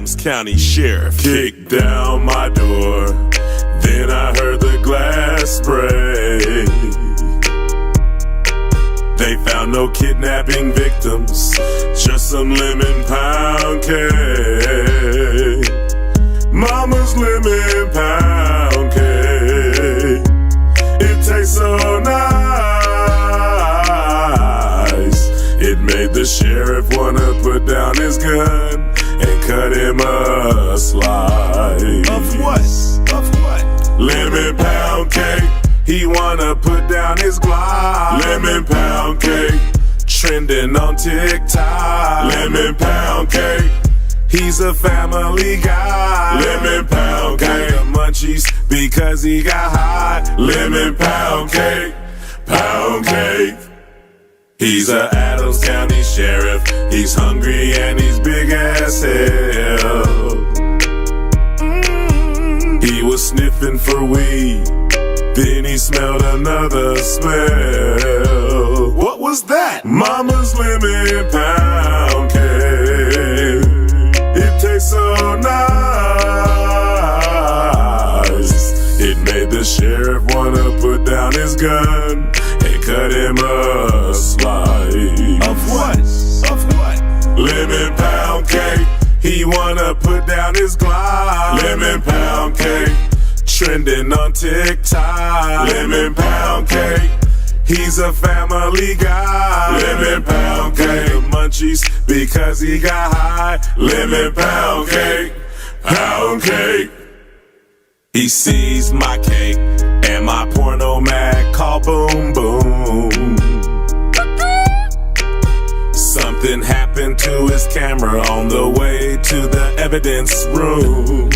Adams County Sheriff kicked down my door. Then I heard the glass break. They found no kidnapping victims, just some lemon pound cake. Mama's lemon pound cake. It tastes so nice. It made the sheriff wanna put down his gun and cut him a slice. Of what? Of what? Lemon pound cake. He wanna put down his Glock. Lemon pound cake. Trending on TikTok. Lemon pound cake. He's a family guy. Lemon pound cake. The munchies because he got high. Lemon pound cake. Pound cake. He's a Adams County Sheriff. He's hungry and he's big as hell. He was sniffing for weed. Then he smelled another smell. What was that? Mama's lemon pound cake. It tastes so nice. It made the sheriff wanna put down his gun and cut him a slice. Of what? Of what? Lemon pound cake. He wanna put down his Glock. Lemon pound cake. Trending on TikTok. Lemon pound cake. He's a family guy. Lemon pound cake. The munchies because he got high. Lemon pound cake. Pound cake. He sees my cake and my porno mag call boom boom. Something happened to his camera on the way to the evidence room.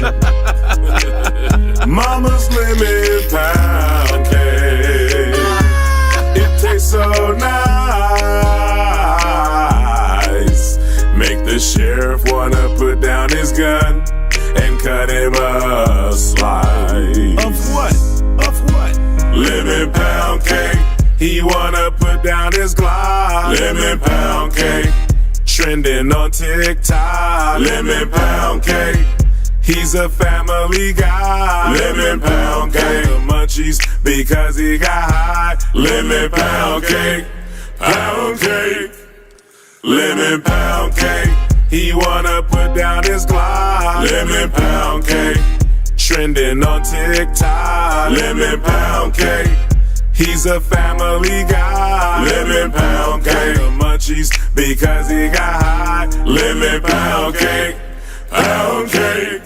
Mama's lemon pound cake. It tastes so nice. Make the sheriff wanna put down his gun and cut him a slice. Of what? Of what? Lemon pound cake. He wanna put down his Glock. Lemon pound cake. Trending on TikTok. Lemon pound cake. He's a family guy. Lemon pound cake. The munchies because he got high. Lemon pound cake. Pound cake. Lemon pound cake. He wanna put down his Glock. Lemon pound cake. Trending on TikTok. Lemon pound cake. He's a family guy. Lemon pound cake. The munchies because he got high. Lemon pound cake. Pound cake.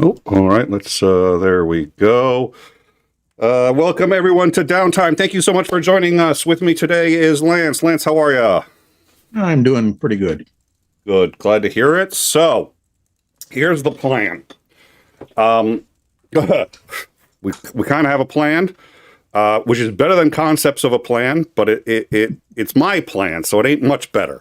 Oh, all right. Let's, there we go. Welcome everyone to Downtime. Thank you so much for joining us. With me today is Lance. Lance, how are ya? I'm doing pretty good. Good. Glad to hear it. So, here's the plan. We kind of have a plan, which is better than concepts of a plan, but it's my plan, so it ain't much better.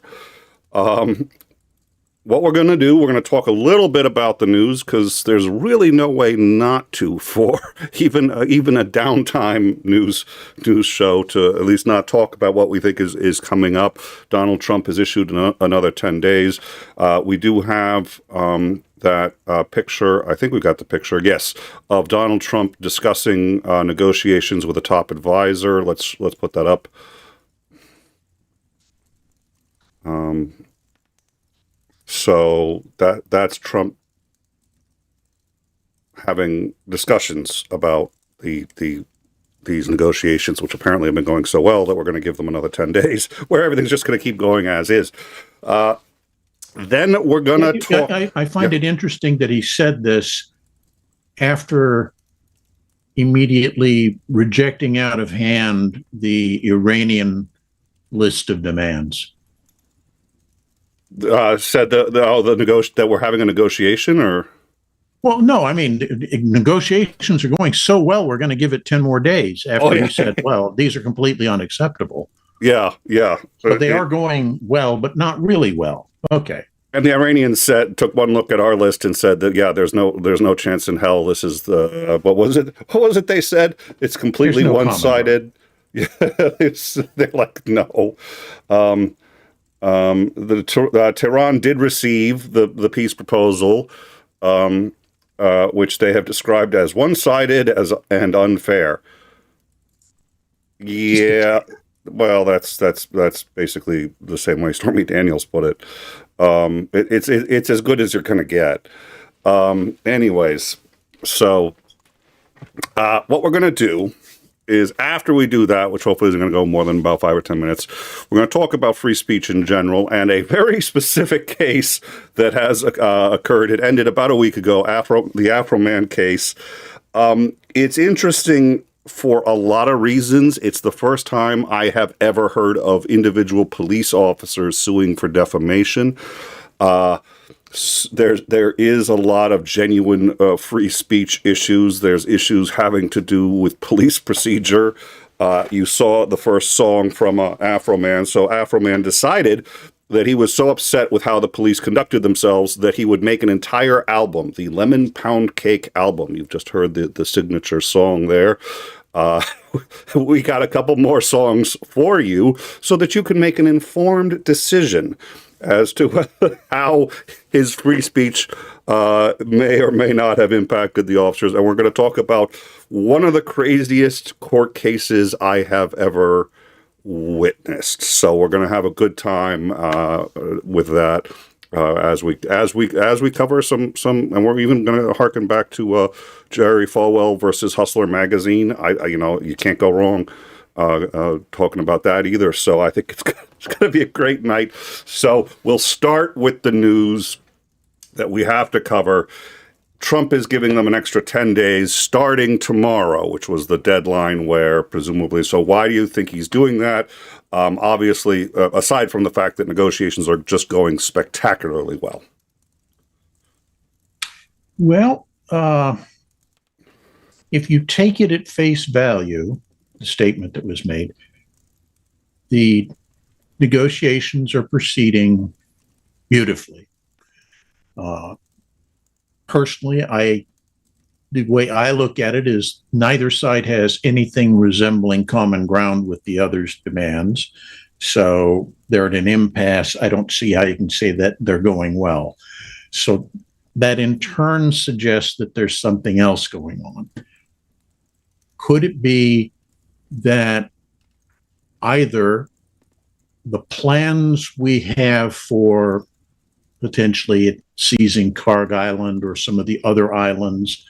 What we're going to do, we're going to talk a little bit about the news, because there's really no way not to for even a downtime news show to at least not talk about what we think is coming up. Donald Trump has issued another 10 days. We do have that picture, I think we got the picture, yes, of Donald Trump discussing negotiations with a top advisor. Let's put that up. So that's Trump having discussions about these negotiations, which apparently have been going so well that we're going to give them another 10 days where everything's just going to keep going as is. Then we're going to talk. I find it interesting that he said this after immediately rejecting out of hand the Iranian list of demands. Said that we're having a negotiation, or? Well, no, I mean, negotiations are going so well, we're going to give it 10 more days after he said, well, these are completely unacceptable. Yeah. So they are going well, but not really well. Okay. And the Iranians took one look at our list and said that, there's no chance in hell. This is the, what was it they said? It's completely one-sided. Yeah, they're like, no. Tehran did receive the peace proposal, which they have described as one-sided and unfair. Yeah, well, that's basically the same way Stormy Daniels put it. It's as good as you're going to get. Anyways, so what we're going to do is, after we do that, which hopefully isn't going to go more than about 5 or 10 minutes, we're going to talk about free speech in general and a very specific case that has occurred. It ended about a week ago, the Afroman case. It's interesting for a lot of reasons. It's the first time I have ever heard of individual police officers suing for defamation. There is a lot of genuine free speech issues. There's issues having to do with police procedure. You saw the first song from Afroman. So Afroman decided that he was so upset with how the police conducted themselves that he would make an entire album, the Lemon Pound Cake album. You've just heard the signature song there. We got a couple more songs for you so that you can make an informed decision as to how his free speech may or may not have impacted the officers. And we're going to talk about one of the craziest court cases I have ever witnessed. So we're going to have a good time with that as we cover some, and we're even going to harken back to Jerry Falwell versus Hustler magazine. You can't go wrong talking about that either. So I think it's going to be a great night. So we'll start with the news that we have to cover. Trump is giving them an extra 10 days starting tomorrow, which was the deadline where presumably. So why do you think he's doing that? Obviously, aside from the fact that negotiations are just going spectacularly well. Well, if you take it at face value, the statement that was made, the negotiations are proceeding beautifully. Personally, the way I look at it is neither side has anything resembling common ground with the other's demands. So they're at an impasse. I don't see how you can say that they're going well. So that in turn suggests that there's something else going on. Could it be that either the plans we have for potentially seizing Kharg Island or some of the other islands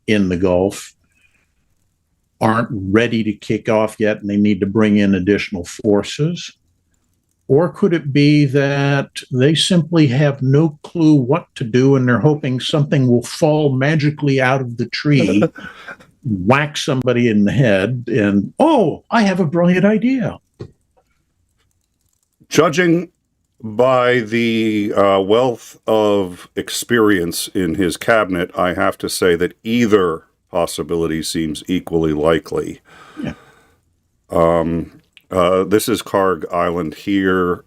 in the Gulf aren't ready to kick off yet and they need to bring in additional forces? Or could it be that they simply have no clue what to do and they're hoping something will fall magically out of the tree, whack somebody in the head, and, oh, I have a brilliant idea? Judging by the wealth of experience in his cabinet, I have to say that either possibility seems equally likely. Yeah. This is Kharg Island here.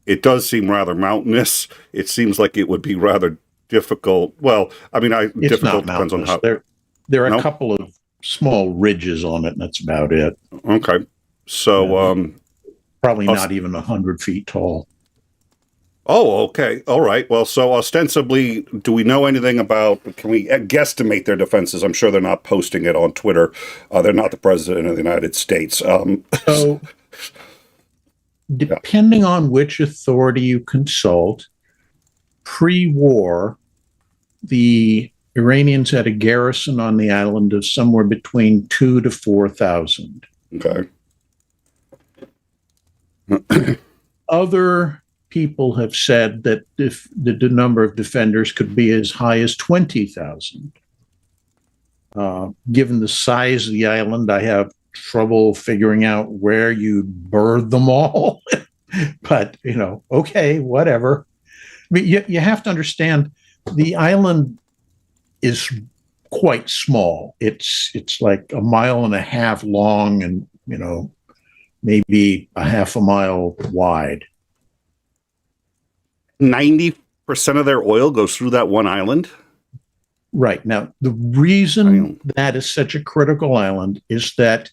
It does seem rather mountainous. It seems like it would be rather difficult. Well, I mean, difficult depends on how. There are a couple of small ridges on it, and that's about it. Okay. So, probably not even 100 feet tall. Oh, okay. All right. Well, so ostensibly, do we know anything about, can we guesstimate their defenses? I'm sure they're not posting it on Twitter. They're not the president of the United States. So, depending on which authority you consult, pre-war, the Iranians had a garrison on the island of somewhere between 2,000 to 4,000. Okay. Other people have said that if the number of defenders could be as high as 20,000. Given the size of the island, I have trouble figuring out where you bird them all. But, okay, whatever. I mean, you have to understand the island is quite small. It's like 1.5 miles long and, maybe a half a mile wide. 90% of their oil goes through that one island? Right. Now, the reason that is such a critical island is that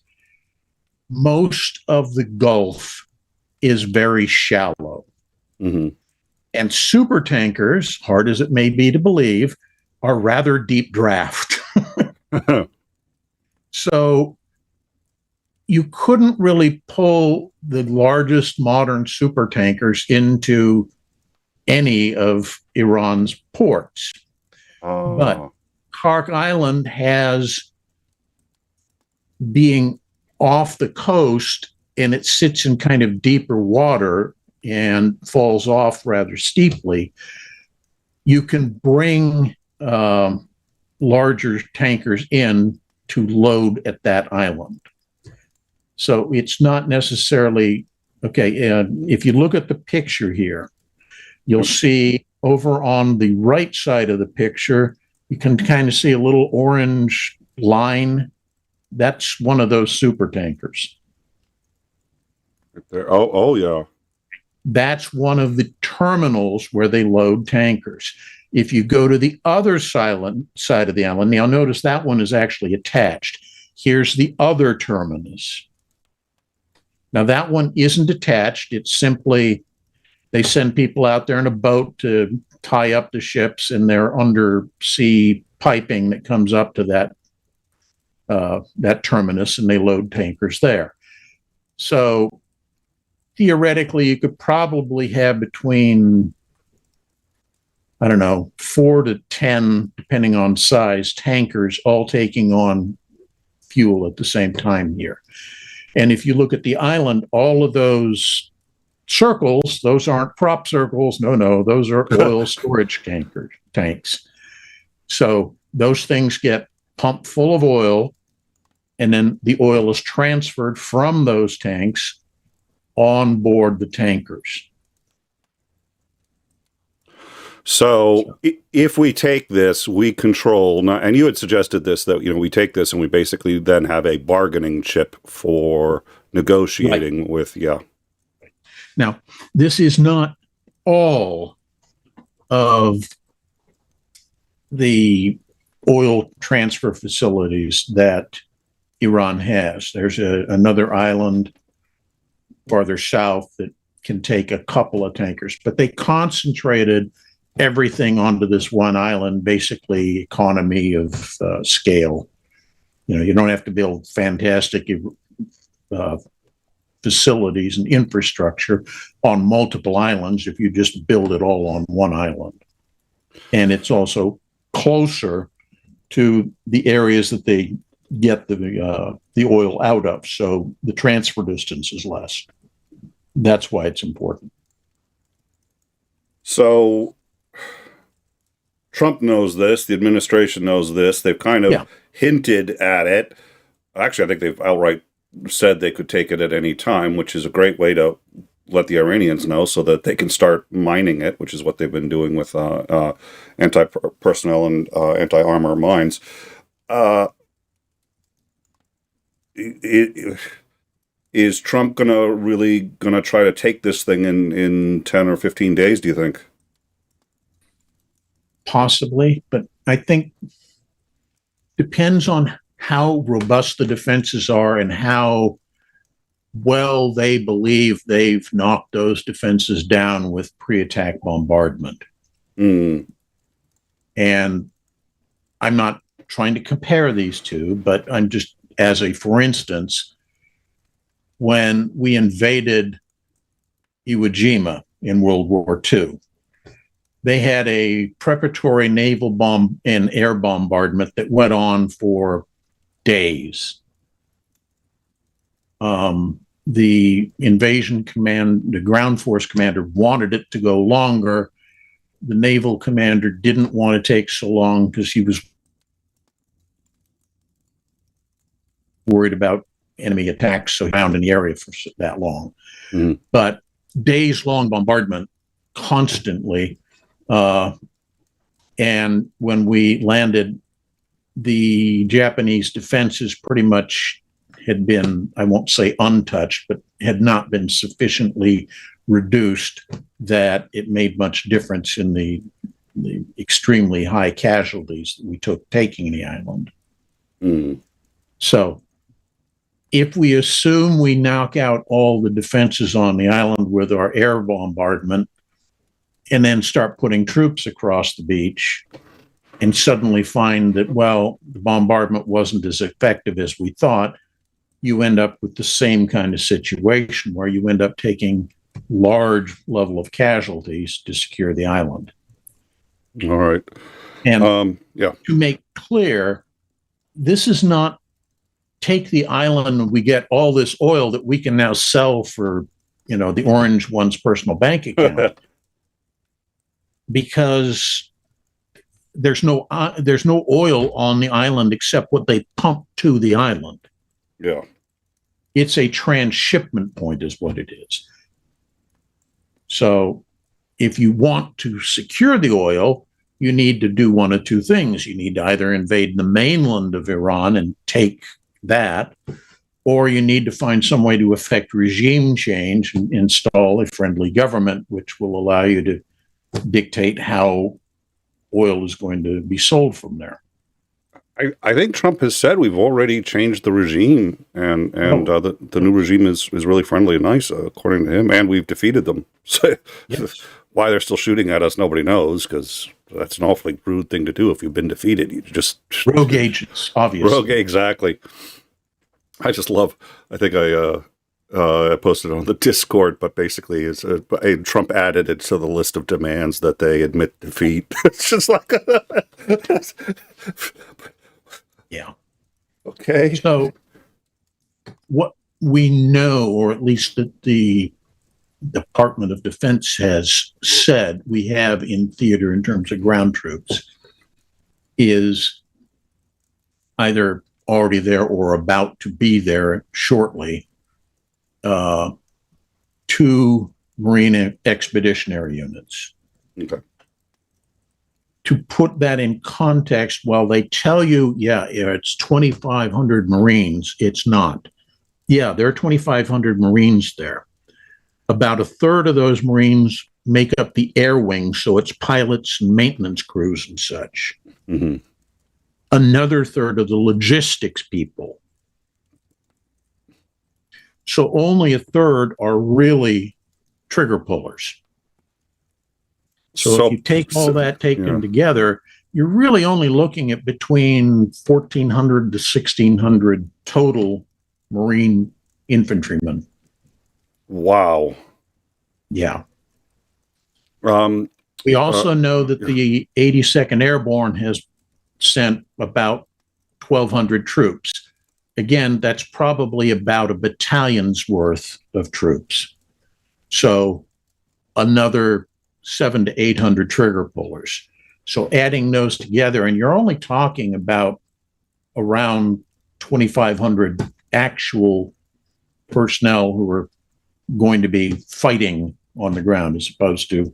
most of the Gulf is very shallow. Mm-hmm. And super tankers, hard as it may be to believe, are rather deep draft. So you couldn't really pull the largest modern super tankers into any of Iran's ports. Oh. But Kharg Island has, being off the coast, and it sits in kind of deeper water and falls off rather steeply, you can bring larger tankers in to load at that island. So it's not necessarily, if you look at the picture here, you'll see over on the right side of the picture, you can kind of see a little orange line. That's one of those super tankers. There. Oh, yeah. That's one of the terminals where they load tankers. If you go to the other side of the island, now notice that one is actually attached. Here's the other terminus. Now that one isn't attached. It's simply, they send people out there in a boat to tie up the ships, and they're undersea piping that comes up to that terminus, and they load tankers there. So theoretically, you could probably have between, 4 to 10, depending on size, tankers all taking on fuel at the same time here. And if you look at the island, all of those circles, those aren't crop circles. No, those are oil storage tanks. So those things get pumped full of oil, and then the oil is transferred from those tanks on board the tankers. So if we take this, we control, and you had suggested this, that, we take this and we basically then have a bargaining chip for negotiating right. with, yeah. Now, this is not all of the oil transfer facilities that Iran has. There's another island farther south that can take a couple of tankers, but they concentrated everything onto this one island, basically economy of scale. You don't have to build fantastic facilities and infrastructure on multiple islands if you just build it all on one island. And it's also closer to the areas that they get the oil out of, so the transfer distance is less. That's why it's important. So Trump knows this, the administration knows this, they've kind of hinted at it. Actually, I think they've outright said they could take it at any time, which is a great way to let the Iranians know so that they can start mining it, which is what they've been doing with anti-personnel and anti-armor mines. Is Trump going to try to take this thing in 10 or 15 days, do you think? Possibly, but I think depends on how robust the defenses are and how well they believe they've knocked those defenses down with pre-attack bombardment. Mm. And I'm not trying to compare these two, but I'm just, as a for instance, when we invaded Iwo Jima in World War II, they had a preparatory naval bomb and air bombardment that went on for days. The invasion command, the ground force commander wanted it to go longer. The naval commander didn't want to take so long because he was worried about enemy attacks, so he found in the area for that long. Mm. But days-long bombardment constantly. And when we landed, the Japanese defenses pretty much had been, I won't say untouched, but had not been sufficiently reduced that it made much difference in the extremely high casualties that we took taking the island. Mm. So if we assume we knock out all the defenses on the island with our air bombardment and then start putting troops across the beach and suddenly find that, well, the bombardment wasn't as effective as we thought, you end up with the same kind of situation where you end up taking large level of casualties to secure the island. All right. And yeah. to make clear, this is not take the island and we get all this oil that we can now sell for, the orange one's personal bank account. Because there's no oil on the island except what they pump to the island. Yeah. It's a transshipment point is what it is. So if you want to secure the oil, you need to do one of two things. You need to either invade the mainland of Iran and take that, or you need to find some way to effect regime change and install a friendly government, which will allow you to dictate how oil is going to be sold from there. I think Trump has said we've already changed the regime, and the new regime is really friendly and nice, according to him, and we've defeated them. So yes. Why they're still shooting at us, nobody knows, because that's an awfully rude thing to do. If you've been defeated, you just rogue agents, obviously. Rogue, exactly. I just love. I think I posted on the Discord, but basically, is Trump added it to the list of demands that they admit defeat. It's just like, yeah. Okay. So, what we know, or at least that the Department of Defense has said we have in theater in terms of ground troops, is either already there or about to be there shortly. 2 Marine Expeditionary Units. Okay. To put that in context, while they tell you, it's 2,500 Marines, it's not. Yeah, there are 2,500 Marines there. About a third of those Marines make up the air wing, so it's pilots and maintenance crews and such. Mm-hmm. Another third of the logistics people. So only a third are really trigger pullers. So if you take all that taken together, you're really only looking at between 1,400 to 1,600 total Marine infantrymen. Wow. Yeah. We also know that the 82nd Airborne has sent about 1,200 troops. Again, that's probably about a battalion's worth of troops. So another 700 to 800 trigger pullers. So adding those together, and you're only talking about around 2,500 actual personnel who are going to be fighting on the ground, as opposed to,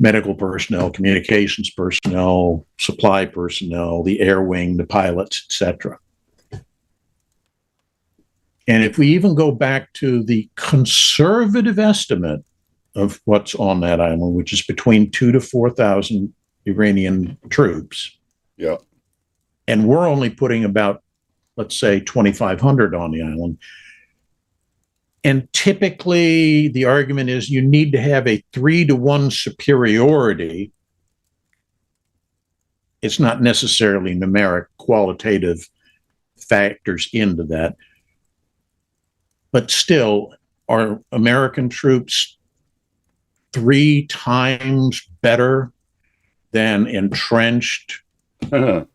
medical personnel, communications personnel, supply personnel, the air wing, the pilots, etc. And if we even go back to the conservative estimate of what's on that island, which is between 2,000 to 4,000 Iranian troops, yeah, and we're only putting about, let's say, 2,500 on the island. And typically, the argument is you need to have a 3-to-1 superiority. It's not necessarily numeric, qualitative factors into that. But still, are American troops 3 times better than entrenched and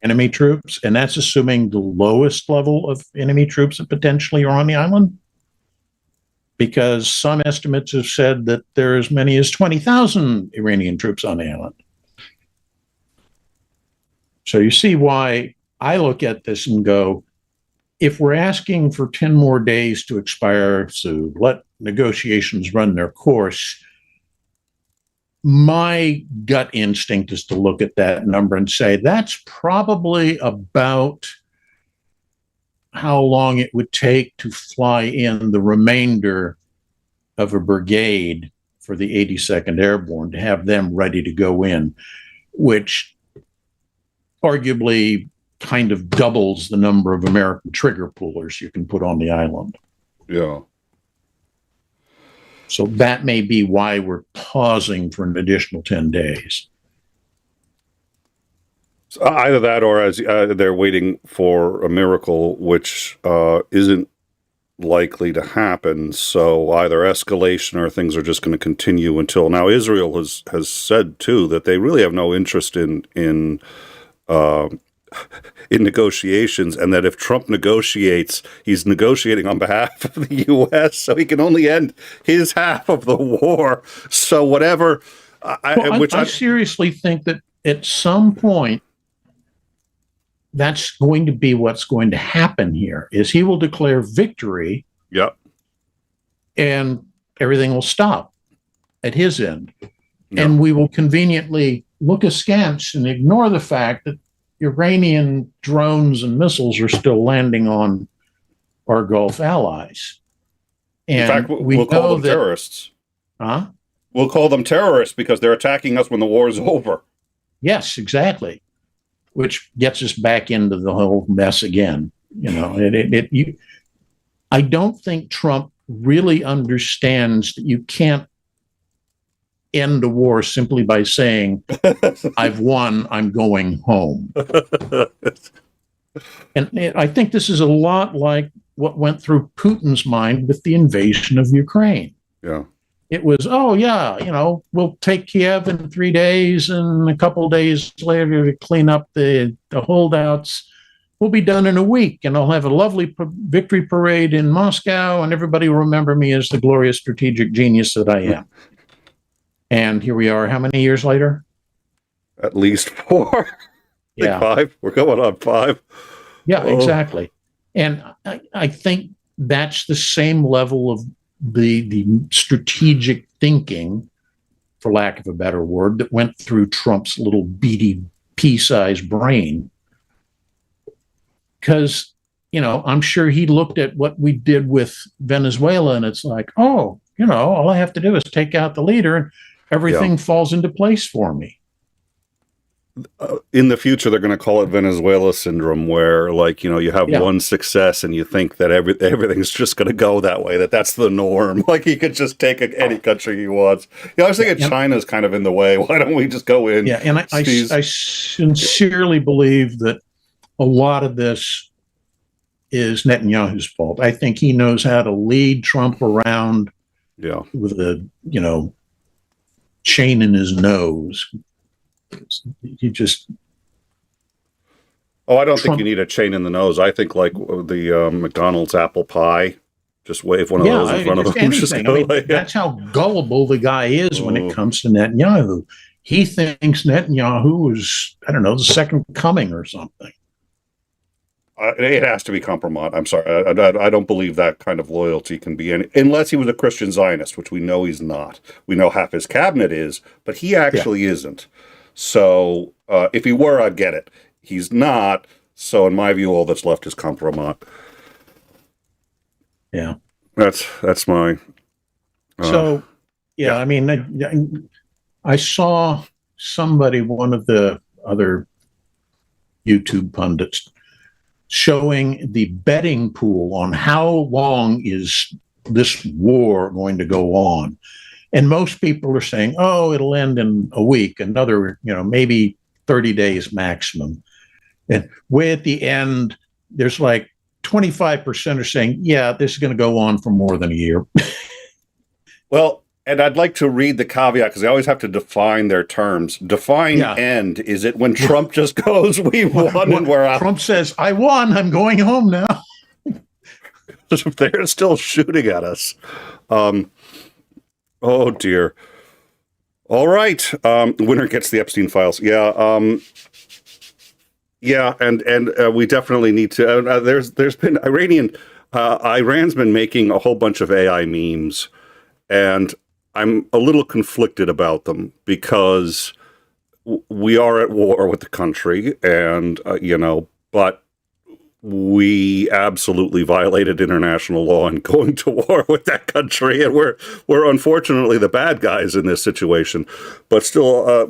enemy troops, and that's assuming the lowest level of enemy troops that potentially are on the island. Because some estimates have said that there are as many as 20,000 Iranian troops on the island. So you see why I look at this and go, if we're asking for 10 more days to expire, so let negotiations run their course, my gut instinct is to look at that number and say that's probably about how long it would take to fly in the remainder of a brigade for the 82nd Airborne, to have them ready to go in, which arguably kind of doubles the number of American trigger pullers you can put on the island. Yeah. So that may be why we're pausing for an additional 10 days. So either that, or as they're waiting for a miracle, which isn't likely to happen. So either escalation or things are just going to continue until now. Israel has said too that they really have no interest in negotiations, and that if Trump negotiates, he's negotiating on behalf of the U.S., so he can only end his half of the war. So whatever, I seriously think that at some point, that's going to be what's going to happen here, is he will declare victory. Yep. And everything will stop at his end. Yep. And we will conveniently look askance and ignore the fact that Iranian drones and missiles are still landing on our Gulf allies. And in fact, we'll call them terrorists. Huh? We'll call them terrorists because they're attacking us when the war is over. Yes, exactly. Which gets us back into the whole mess again. You know, I don't think Trump really understands that you can't end a war simply by saying, I've won, I'm going home. And I think this is a lot like what went through Putin's mind with the invasion of Ukraine. Yeah. It was, oh, yeah, you know, we'll take Kiev in 3 days, and a couple of days later to clean up the holdouts. We'll be done in a week, and I'll have a lovely victory parade in Moscow, and everybody will remember me as the glorious strategic genius that I am. And here we are, how many years later? At least 4. Yeah. 5. We're going on 5. Yeah, exactly. And I think that's the same level of the strategic thinking, for lack of a better word, that went through Trump's little beady pea-sized brain. Because, you know, I'm sure he looked at what we did with Venezuela, and it's like, oh, you know, all I have to do is take out the leader and everything falls into place for me. In the future, they're going to call it Venezuela syndrome, where, like, you know, you have one success and you think that everything's just going to go that way, that's the norm. Like, he could just take any country he wants. Yeah, I was thinking China's kind of in the way. Why don't we just go in? Yeah, and I sincerely believe that a lot of this is Netanyahu's fault. I think he knows how to lead Trump around with a, you know, chain in his nose. He just... Oh, I don't think you need a chain in the nose. I think like the McDonald's apple pie, just wave one of those in front of him. That's how gullible the guy is when it comes to Netanyahu. He thinks Netanyahu is, I don't know, the second coming or something. It has to be compromise. I'm sorry. I don't believe that kind of loyalty can be any, unless he was a Christian Zionist, which we know he's not. We know half his cabinet is, but he actually isn't. So if he were, I'd get it. He's not. So in my view, all that's left is compromise. Yeah. That's my... I mean, I saw somebody, one of the other YouTube pundits, showing the betting pool on how long is this war going to go on. And most people are saying, oh, it'll end in a week, another, you know, maybe 30 days maximum. And way at the end, there's like 25% are saying, yeah, this is going to go on for more than a year. Well, And I'd like to read the caveat because they always have to define their terms. Define end. Is it when Trump just goes, we won and we're out? Trump says, I won, I'm going home now. They're still shooting at us. Oh, dear. All right. Winner gets the Epstein files. Yeah. Yeah. And we definitely need to. There's been Iran's been making a whole bunch of AI memes, and I'm a little conflicted about them because we are at war with the country, and but we absolutely violated international law in going to war with that country, and we're unfortunately the bad guys in this situation. But still,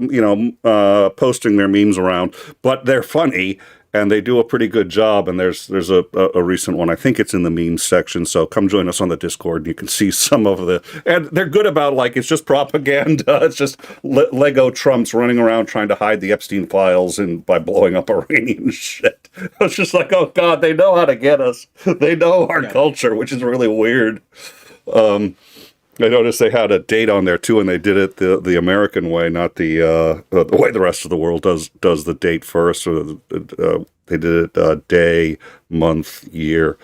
posting their memes around. But they're funny, and they do a pretty good job. And there's a recent one. I think it's in the memes section. So come join us on the Discord, and you can see some of and they're good about, like, it's just propaganda. It's just Lego Trumps running around trying to hide the Epstein files by blowing up Iranian shit. It's just like, oh God, they know how to get us. They know our culture, which is really weird. I noticed they had a date on there too, and they did it the American way, not the way the rest of the world does the date first. So they did it day, month, year,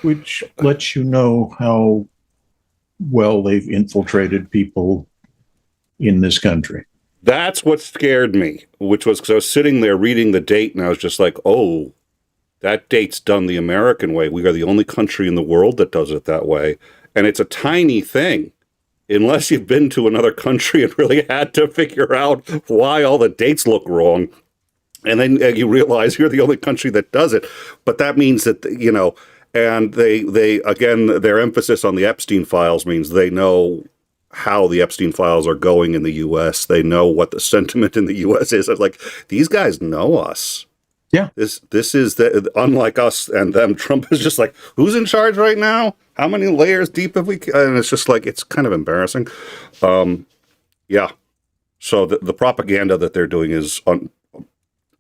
which lets you know how well they've infiltrated people in this country. That's what scared me, which was because I was sitting there reading the date, and I was just like, oh, that date's done the American way. We are the only country in the world that does it that way. And it's a tiny thing, unless you've been to another country and really had to figure out why all the dates look wrong. And then you realize you're the only country that does it. But that means that, and they again, their emphasis on the Epstein files means they know how the Epstein files are going in the U.S. They know what the sentiment in the U.S. is. It's like, these guys know us. Yeah. This is unlike us and them. Trump is just like, who's in charge right now? How many layers deep have we? And it's just like, it's kind of embarrassing. Yeah. So the propaganda that they're doing is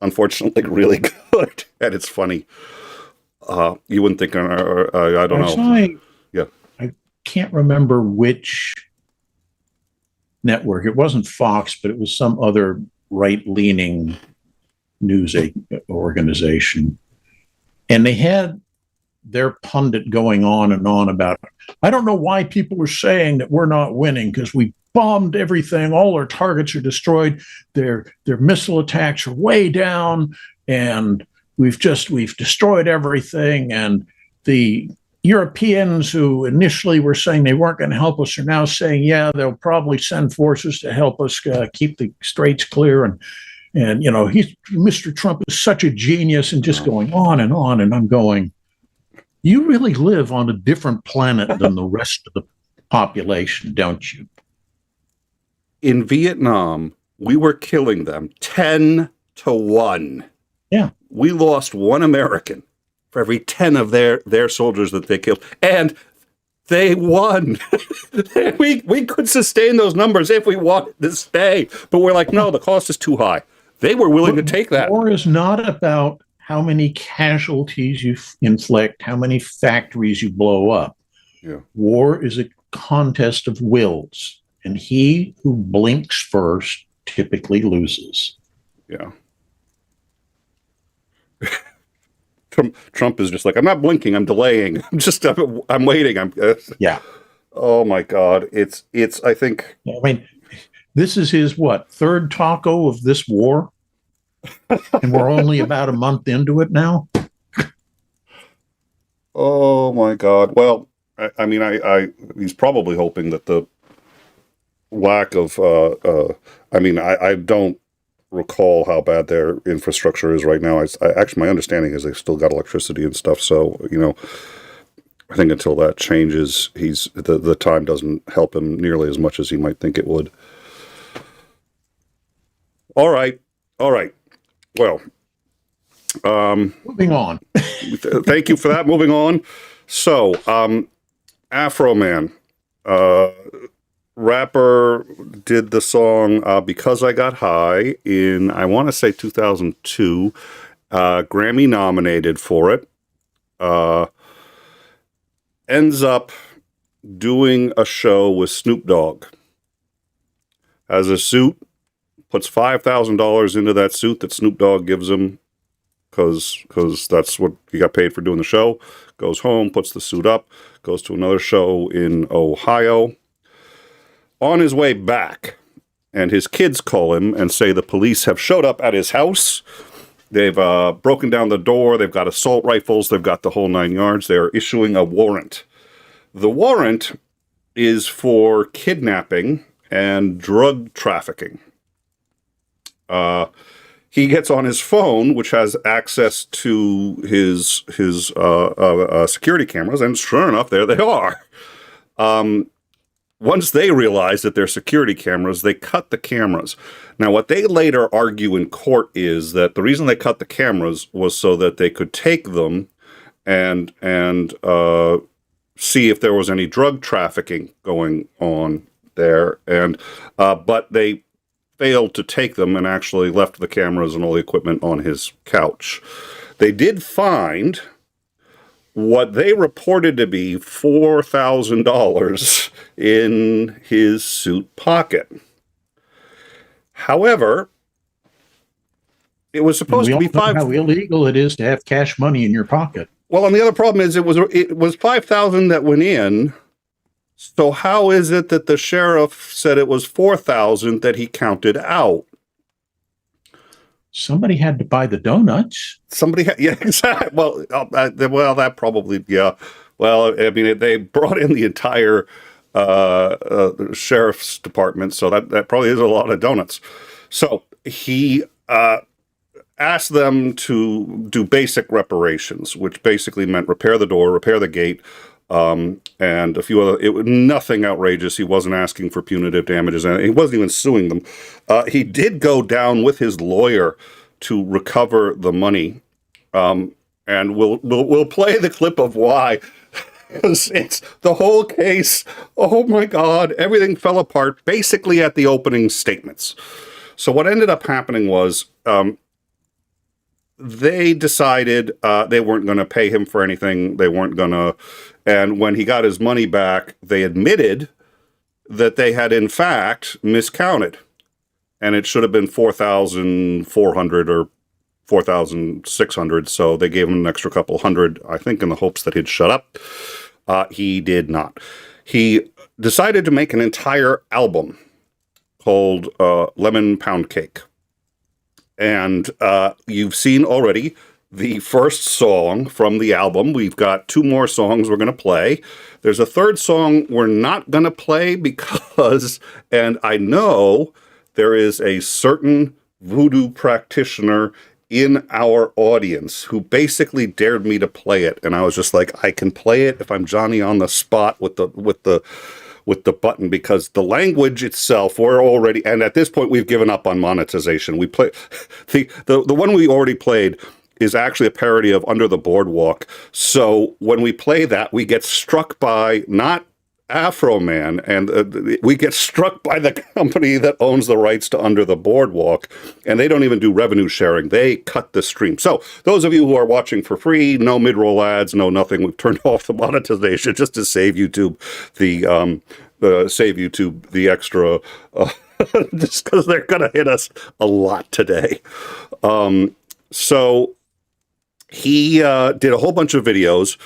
unfortunately really good, and it's funny. You wouldn't think, I don't know. I can't remember which network. It wasn't Fox, but it was some other right-leaning news organization. And they had their pundit going on and on about, I don't know why people are saying that we're not winning because we bombed everything. All our targets are destroyed. Their missile attacks are way down, and we've destroyed everything. And the Europeans who initially were saying they weren't going to help us are now saying, yeah, they'll probably send forces to help us keep the straits clear. And Mr. Trump is such a genius, and just going on. And I'm going, you really live on a different planet than the rest of the population, don't you? In Vietnam, we were killing them 10-1. Yeah. We lost one American for every 10 of their soldiers that they killed. And they won. we could sustain those numbers if we wanted to stay. But we're like, no, the cost is too high. They were willing to take that. War is not about how many casualties you inflict, how many factories you blow up. Yeah. War is a contest of wills, and he who blinks first typically loses. Yeah. Trump is just like, I'm not blinking, I'm delaying. I'm waiting. Yeah. Oh my God. It's, I think. I mean, this is his, third taco of this war? And we're only about a month into it now? Oh my God. Well, I mean, he's probably hoping that the lack of, I don't recall how bad their infrastructure is right now. Actually, my understanding is they've still got electricity and stuff. So, I think until that changes, the time doesn't help him nearly as much as he might think it would. All right. Well, moving on. Thank you for that. Moving on. So, Afroman, rapper, did the song Because I Got High in, I want to say 2002, Grammy nominated for it. Ends up doing a show with Snoop Dogg. Has a suit, puts $5,000 into that suit that Snoop Dogg gives him because that's what he got paid for doing the show. Goes home, puts the suit up, goes to another show in Ohio. On his way back, and his kids call him and say the police have showed up at his house. They've broken down the door. They've got assault rifles. They've got the whole 9 yards. They're issuing a warrant. The warrant is for kidnapping and drug trafficking. He gets on his phone, which has access to his security cameras, and sure enough, there they are. Once they realize that they're security cameras, they cut the cameras. Now, what they later argue in court is that the reason they cut the cameras was so that they could take them and see if there was any drug trafficking going on there. But they failed to take them and actually left the cameras and all the equipment on his couch. They did find what they reported to be $4,000 in his suit pocket. However, it was supposed to be how illegal it is to have cash money in your pocket. Well, and the other problem is it was $5,000 that went in. So how is it that the sheriff said it was $4,000 that he counted out? Somebody had to buy the donuts. Yeah, exactly. Well, that probably, yeah. Well, I mean, they brought in the entire sheriff's department, so that probably is a lot of donuts. So he asked them to do basic reparations, which basically meant repair the door, repair the gate, and a few other. It was nothing outrageous. He wasn't asking for punitive damages, and he wasn't even suing them. He did go down with his lawyer to recover the money, and we'll play the clip of why. It's the whole case. Oh my God, everything fell apart basically at the opening statements. So what ended up happening was they decided they weren't going to pay him for anything. They weren't going to. And when he got his money back, they admitted that they had in fact miscounted. And it should have been 4,400 or 4,600. So they gave him an extra couple hundred, I think, in the hopes that he'd shut up. He did not. He decided to make an entire album called Lemon Pound Cake. And you've seen already the first song from the album. We've got 2 more songs we're going to play. There's a third song we're not going to play because, and I know there is a certain voodoo practitioner in our audience who basically dared me to play it. And I was just like, I can play it if I'm Johnny on the spot with the button, because the language itself, we're already, and at this point we've given up on monetization. We play the one we already played is actually a parody of Under the Boardwalk. So when we play that, we get struck by not Afroman, and we get struck by the company that owns the rights to Under the Boardwalk, and they don't even do revenue sharing. They cut the stream. So those of you who are watching for free, no mid-roll ads, no nothing. We've turned off the monetization just to save YouTube the extra, just because they're going to hit us a lot today. So he did a whole bunch of videos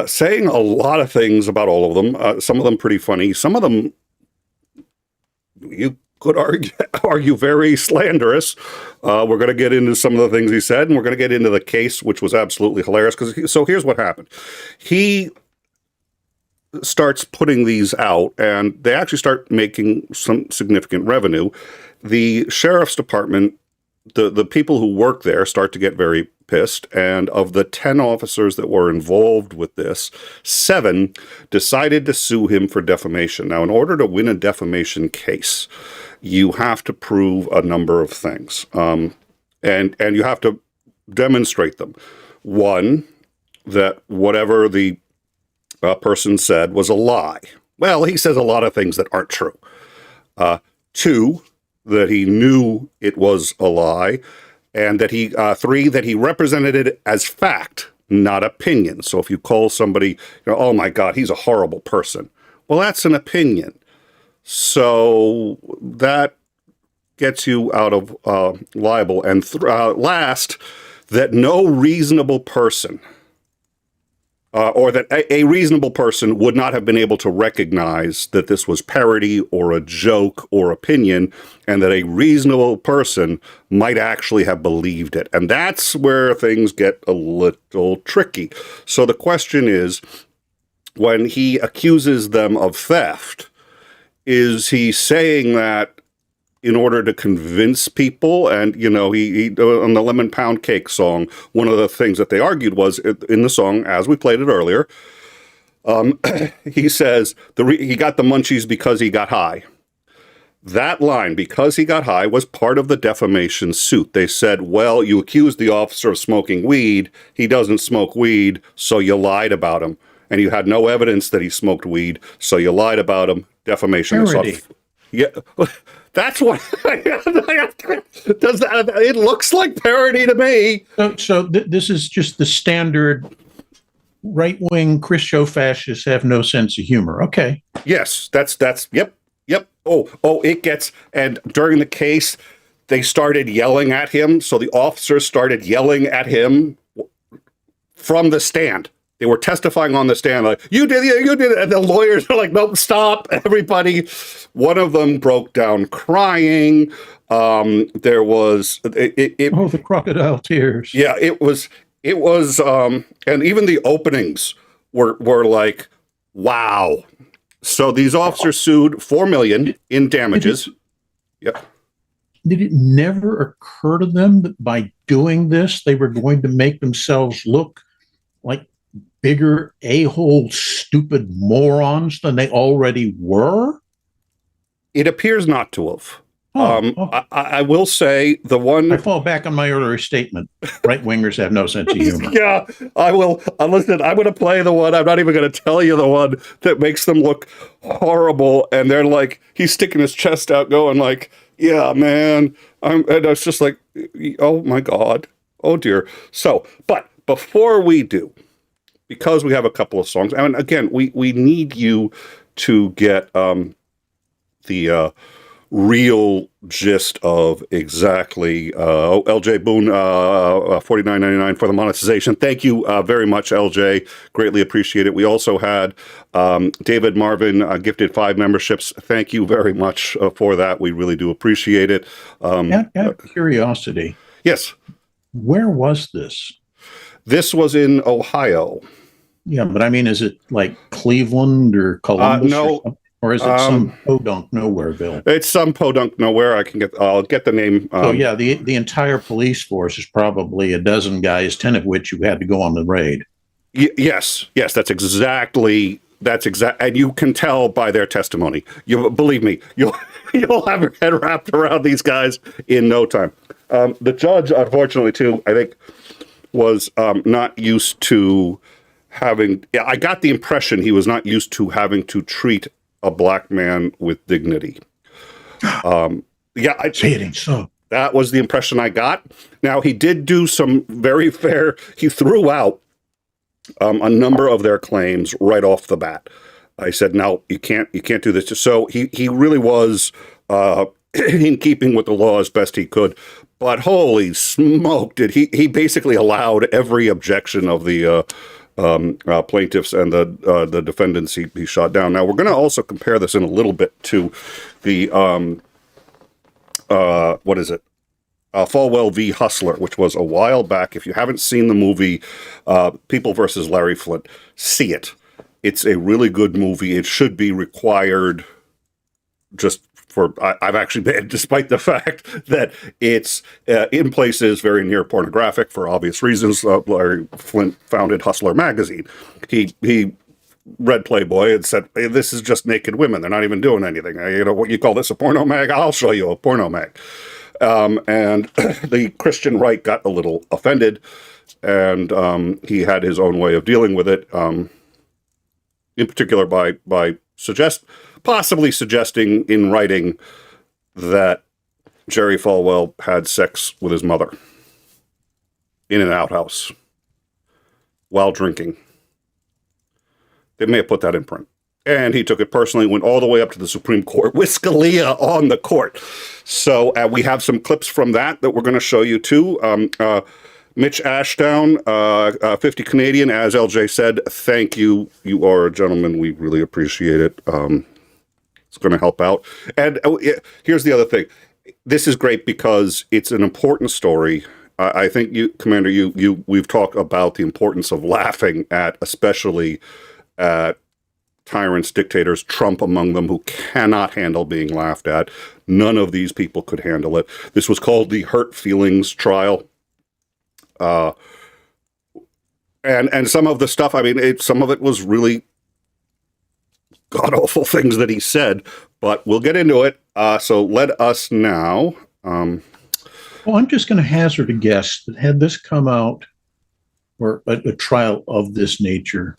saying a lot of things about all of them, some of them pretty funny, some of them you could argue very slanderous. We're going to get into some of the things he said, and we're going to get into the case, which was absolutely hilarious. So here's what happened. He starts putting these out, and they actually start making some significant revenue. The sheriff's department, the people who work there, start to get very pissed, and of the 10 officers that were involved with this, 7 decided to sue him for defamation. Now, in order to win a defamation case, you have to prove a number of things, and you have to demonstrate them. One, that whatever the person said was a lie. Well, he says a lot of things that aren't true. 2, that he knew it was a lie, and that 3, that he represented it as fact not opinion. So if you call somebody, oh my God, he's a horrible person. Well, that's an opinion. So that gets you out of libel. And last, that no reasonable person, or that a reasonable person would not have been able to recognize that this was parody or a joke or opinion, and that a reasonable person might actually have believed it. And that's where things get a little tricky. So the question is, when he accuses them of theft, is he saying that in order to convince people? And, he on the Lemon Pound Cake song, one of the things that they argued was in the song, as we played it earlier, he says he got the munchies because he got high. That line, because he got high, was part of the defamation suit. They said, well, you accused the officer of smoking weed. He doesn't smoke weed, so you lied about him. And you had no evidence that he smoked weed, so you lied about him. Defamation. Parody. Yeah. That's what does that. It looks like parody to me. So this is just the standard right-wing Christo-fascists have no sense of humor. Okay. Yes, that's yep. Oh, it gets, and during the case, they started yelling at him. So the officers started yelling at him from the stand. They were testifying on the stand, like, you did it. And the lawyers are like, nope, stop, everybody. One of them broke down crying. There was... the crocodile tears. Yeah, it was, and even the openings were like, wow. So these officers sued $4 million in damages. Yep. Did it never occur to them that by doing this, they were going to make themselves look like bigger a-hole stupid morons than they already were? It appears not to have. I will say the one... I fall back on my earlier statement. Right-wingers have no sense of humor. Yeah, I will. Listen, I'm going to play the one. I'm not even going to tell you the one that makes them look horrible. And they're like, he's sticking his chest out going like, yeah, man. And I was just like, oh my God. Oh dear. So, but before we do, because we have a couple of songs, and again, we need you to get the real gist of exactly LJ Boone, $49.99 for the monetization. Thank you very much, LJ. Greatly appreciate it. We also had David Marvin gifted 5 memberships. Thank you very much for that. We really do appreciate it. Out of curiosity. Yes. Where was this? This was in Ohio. Yeah, but I mean, is it like Cleveland or Columbus? No. Or is it some podunk nowhereville? It's some podunk nowhere. I'll get the name. So yeah, the entire police force is probably a dozen guys, 10 of which you had to go on the raid. Yes, that's exactly. And you can tell by their testimony. You believe me, you'll have your head wrapped around these guys in no time. The judge, unfortunately, too, I think, was not used to having. I got the impression he was not used to having to treat a black man with dignity. Say it ain't so. That was the impression I got. Now, he did do some very fair. He threw out a number of their claims right off the bat. I said, no, you can't do this. So he really was in keeping with the law as best he could. But holy smoke, did he basically allowed every objection of the plaintiffs and the defendants he shot down. Now, we're going to also compare this in a little bit to the, what is it? Falwell v. Hustler, which was a while back. If you haven't seen the movie People versus Larry Flint, see it. It's a really good movie. It should be required just for, I've actually been, despite the fact that it's in places very near pornographic for obvious reasons. Larry Flint founded Hustler magazine. He read Playboy and said, hey, this is just naked women. They're not even doing anything. What you call this, a porno mag? I'll show you a porno mag. And the Christian right got a little offended, and he had his own way of dealing with it, in particular by possibly suggesting in writing that Jerry Falwell had sex with his mother in an outhouse. while drinking. They may have put that in print. And he took it personally, went all the way up to the Supreme Court with Scalia on the court. So we have some clips from that we're going to show you too. Mitch Ashdown, 50 Canadian, as LJ said, thank you. You are a gentleman. We really appreciate it. It's going to help out. And here's the other thing. This is great because it's an important story. I think you, Commander, we've talked about the importance of laughing at, especially at tyrants, dictators, Trump among them, who cannot handle being laughed at. None of these people could handle it. This was called the Hurt Feelings trial. And some of the stuff, I mean, some of it was really god-awful things that he said, but we'll get into it. So let us now... well, I'm just going to hazard a guess that had this come out, or a trial of this nature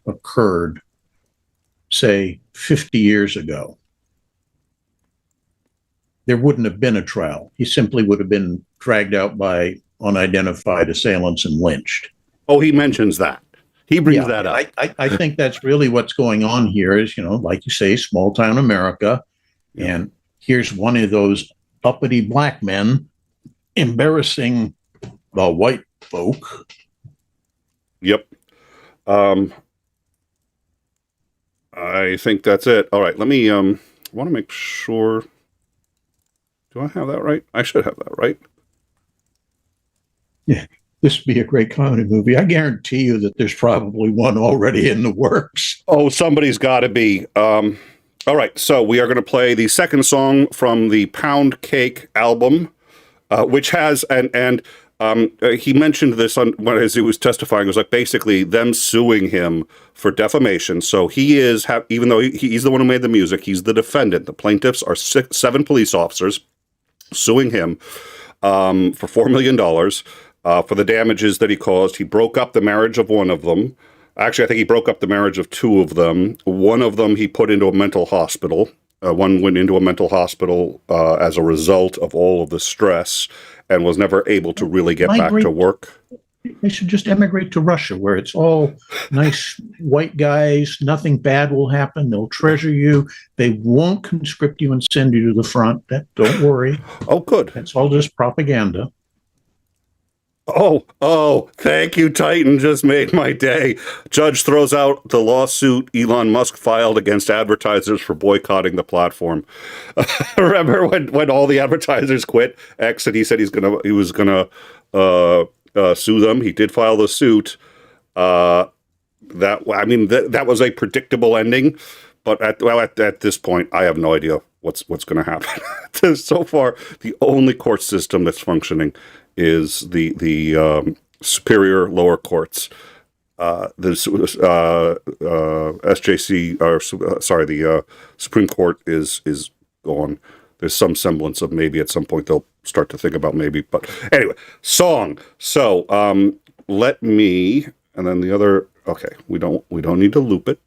occurred, say, 50 years ago, there wouldn't have been a trial. He simply would have been dragged out by unidentified assailants and lynched. Oh, he mentions that. He brings that up. I think that's really what's going on here is, like you say, small town America. Yeah. And here's one of those uppity black men embarrassing the white folk. Yep. I think that's it. All right, let me, want to make sure. Do I have that right? I should have that right. Yeah, this would be a great comedy movie. I guarantee you that there's probably one already in the works. Oh, somebody's got to be. All right, so we are going to play the second song from the Pound Cake album, which has, he mentioned this as he was testifying. It was like basically them suing him for defamation. So he is, even though he's the one who made the music, he's the defendant. The plaintiffs are 7 police officers suing him for $4 million for the damages that he caused. He broke up the marriage of one of them. Actually, I think he broke up the marriage of 2 of them. One of them he put into a mental hospital. One went into a mental hospital as a result of all of the stress and was never able to really get back to work. They should just emigrate to Russia, where it's all nice white guys. Nothing bad will happen. They'll treasure you. They won't conscript you and send you to the front. Don't worry. Oh, good. That's all just propaganda. Oh, thank you, Titan. Just made my day. Judge throws out the lawsuit Elon Musk filed against advertisers for boycotting the platform. Remember when all the advertisers quit? X, and he said he was gonna sue them. He did file the suit. That was a predictable ending, but at this point, I have no idea what's going to happen. So far, the only court system that's functioning is the superior lower courts. The Supreme Court is gone. There's some semblance of maybe at some point they'll start to think about maybe, but anyway, song. So let me, and then the other. Okay, we don't need to loop it.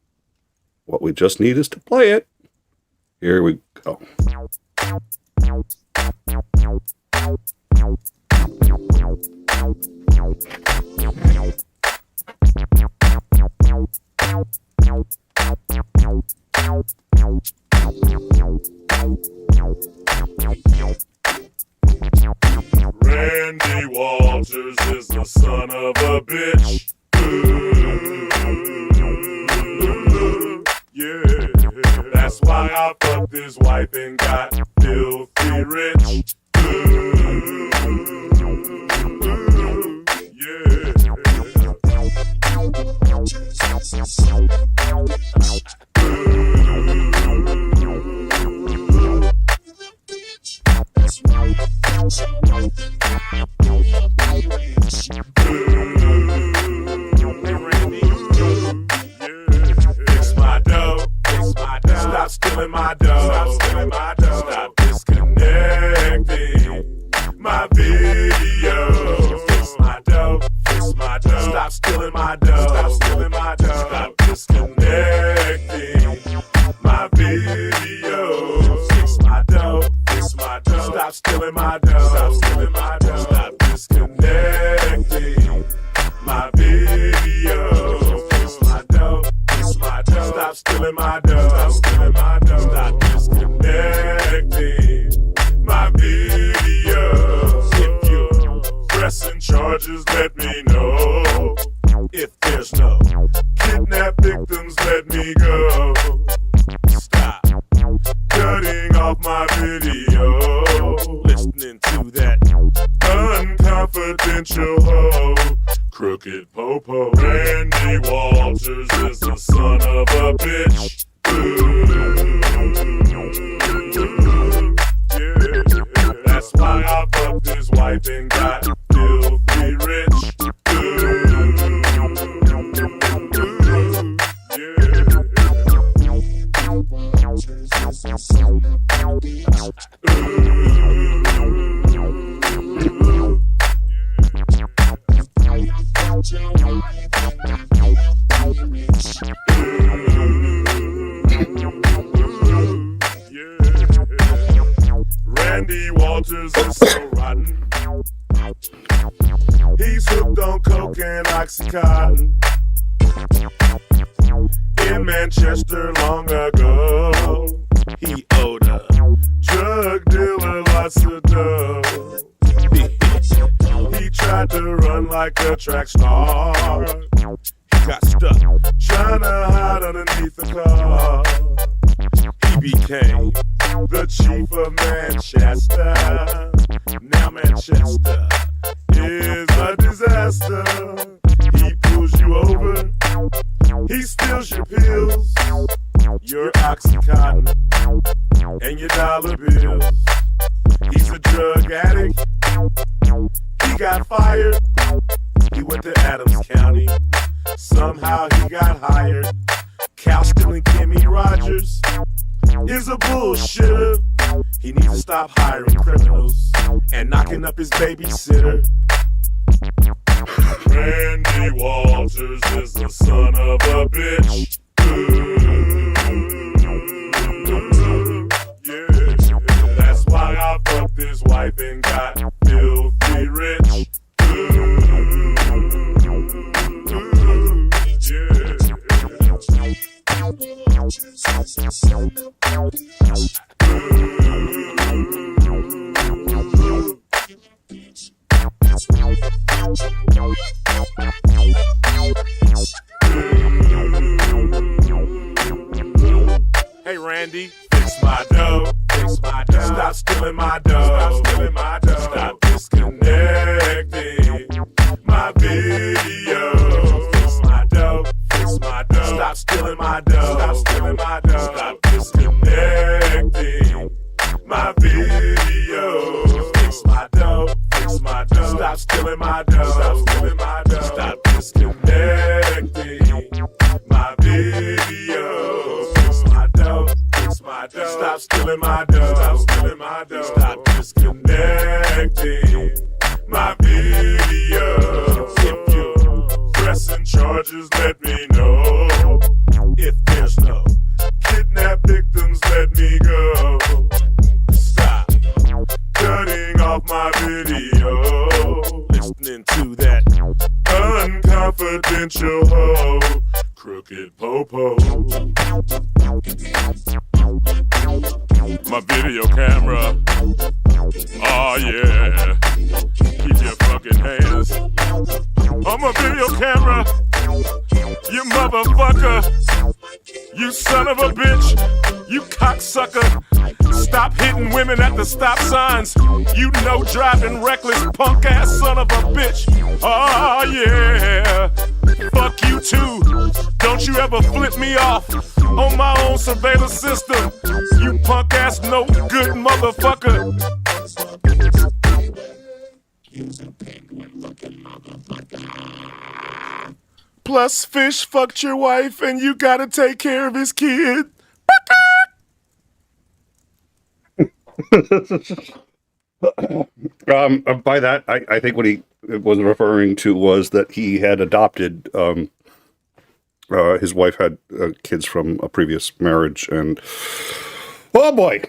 What we just need is to play it. Here we go. Randy Walters is the son of a bitch. Ooh, yeah. That's why I fucked his wife and got filthy rich. Ooh, yeah. Fix my dough. Stop stealing my dough. Stop disconnecting. charges, let me know. If there's no kidnap victims, let me go. Stop cutting off my video, listening to that unconfidential hoe. Crooked Popo. Randy Walters is the son of a bitch. Ooh, yeah. That's why I fucked his wife and got filthy rich. Ooh, Randy Walters is so rotten. He's hooked on coke and Oxycontin. In Manchester long ago, he owed a drug dealer lots of dough. He tried to run like a track star. He got stuck trying to hide underneath the car. He became the chief of Manchester. Now Manchester is a disaster. He pulls you over, he steals your pills, your Oxycontin, and your dollar bills. He's a drug addict. He got fired. He went to Adams County. Somehow he got hired. Cow stealing Kimmy Rogers is a bullshitter. He needs to stop hiring criminals and knocking up his babysitter. Randy Walters is the son of a bitch. Ooh, yeah. That's why I fucked his wife and got filthy rich. Ooh, yeah. Hey Randy, fix my dough, fix my dough. Stop stealing my dough, stop stealing my dough. Stop disconnecting my video. Fix my dough, fix my dough. Stop stealing my dough, stop stealing my dough. Stop disconnecting my video. Fix my dough, fix my dough. Stop stealing my dough, stop stealing my dough. Stop disconnecting my video. Fix my dough, fix my dough. Stop stealing my dough, stop stealing my dough. Stop disconnecting my video. If you're pressing charges, let me know. If there's no kidnap victims, let me go. Stop cutting off my video, listening to that unconfidential hoe. Crooked Popo. My video camera. Oh yeah. Keep your fucking hands on my video camera. You motherfucker. You son of a bitch. You cocksucker. Stop hitting women at the stop signs. You know driving reckless punk ass son of a bitch. Oh yeah. Fuck you too. Don't you ever flip me off on my own surveillance system. You punk ass no good motherfucker. Plus Fish fucked your wife and you gotta take care of his kid. By that, I think what he was referring to was that he had adopted, his wife had kids from a previous marriage, and oh boy,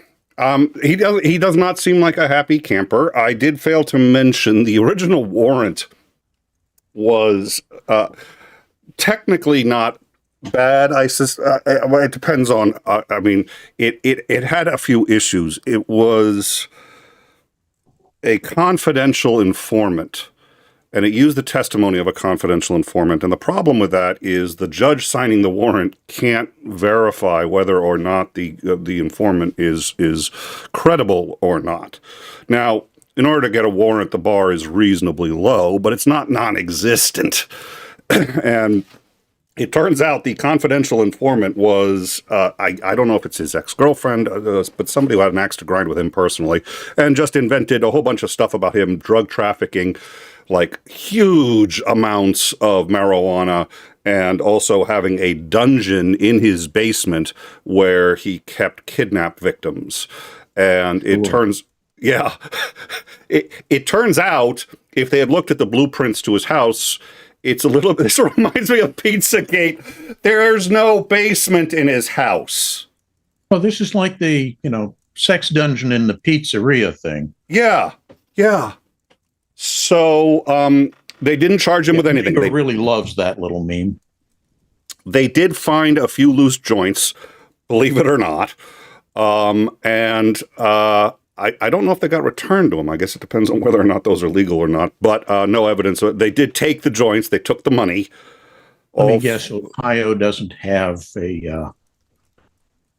he does not seem like a happy camper. I did fail to mention the original warrant was technically not bad. It depends on. I mean, it had a few issues. It was a confidential informant and it used the testimony of a confidential informant. And the problem with that is the judge signing the warrant can't verify whether or not the informant is credible or not. Now, in order to get a warrant, the bar is reasonably low, but it's not non-existent. And it turns out the confidential informant was, I don't know if it's his ex-girlfriend, but somebody who had an axe to grind with him personally, and just invented a whole bunch of stuff about him, drug trafficking, like huge amounts of marijuana, and also having a dungeon in his basement where he kept kidnapped victims. And it turns... Yeah. It turns out, if they had looked at the blueprints to his house... It's a little bit, this reminds me of Pizzagate. There's no basement in his house. Well, this is like the, sex dungeon in the pizzeria thing. Yeah. So, they didn't charge him with anything. He really loves that little meme. They did find a few loose joints, believe it or not. I don't know if they got returned to him. I guess it depends on whether or not those are legal or not. But no evidence. They did take the joints. They took the money. Let me guess, Ohio doesn't have a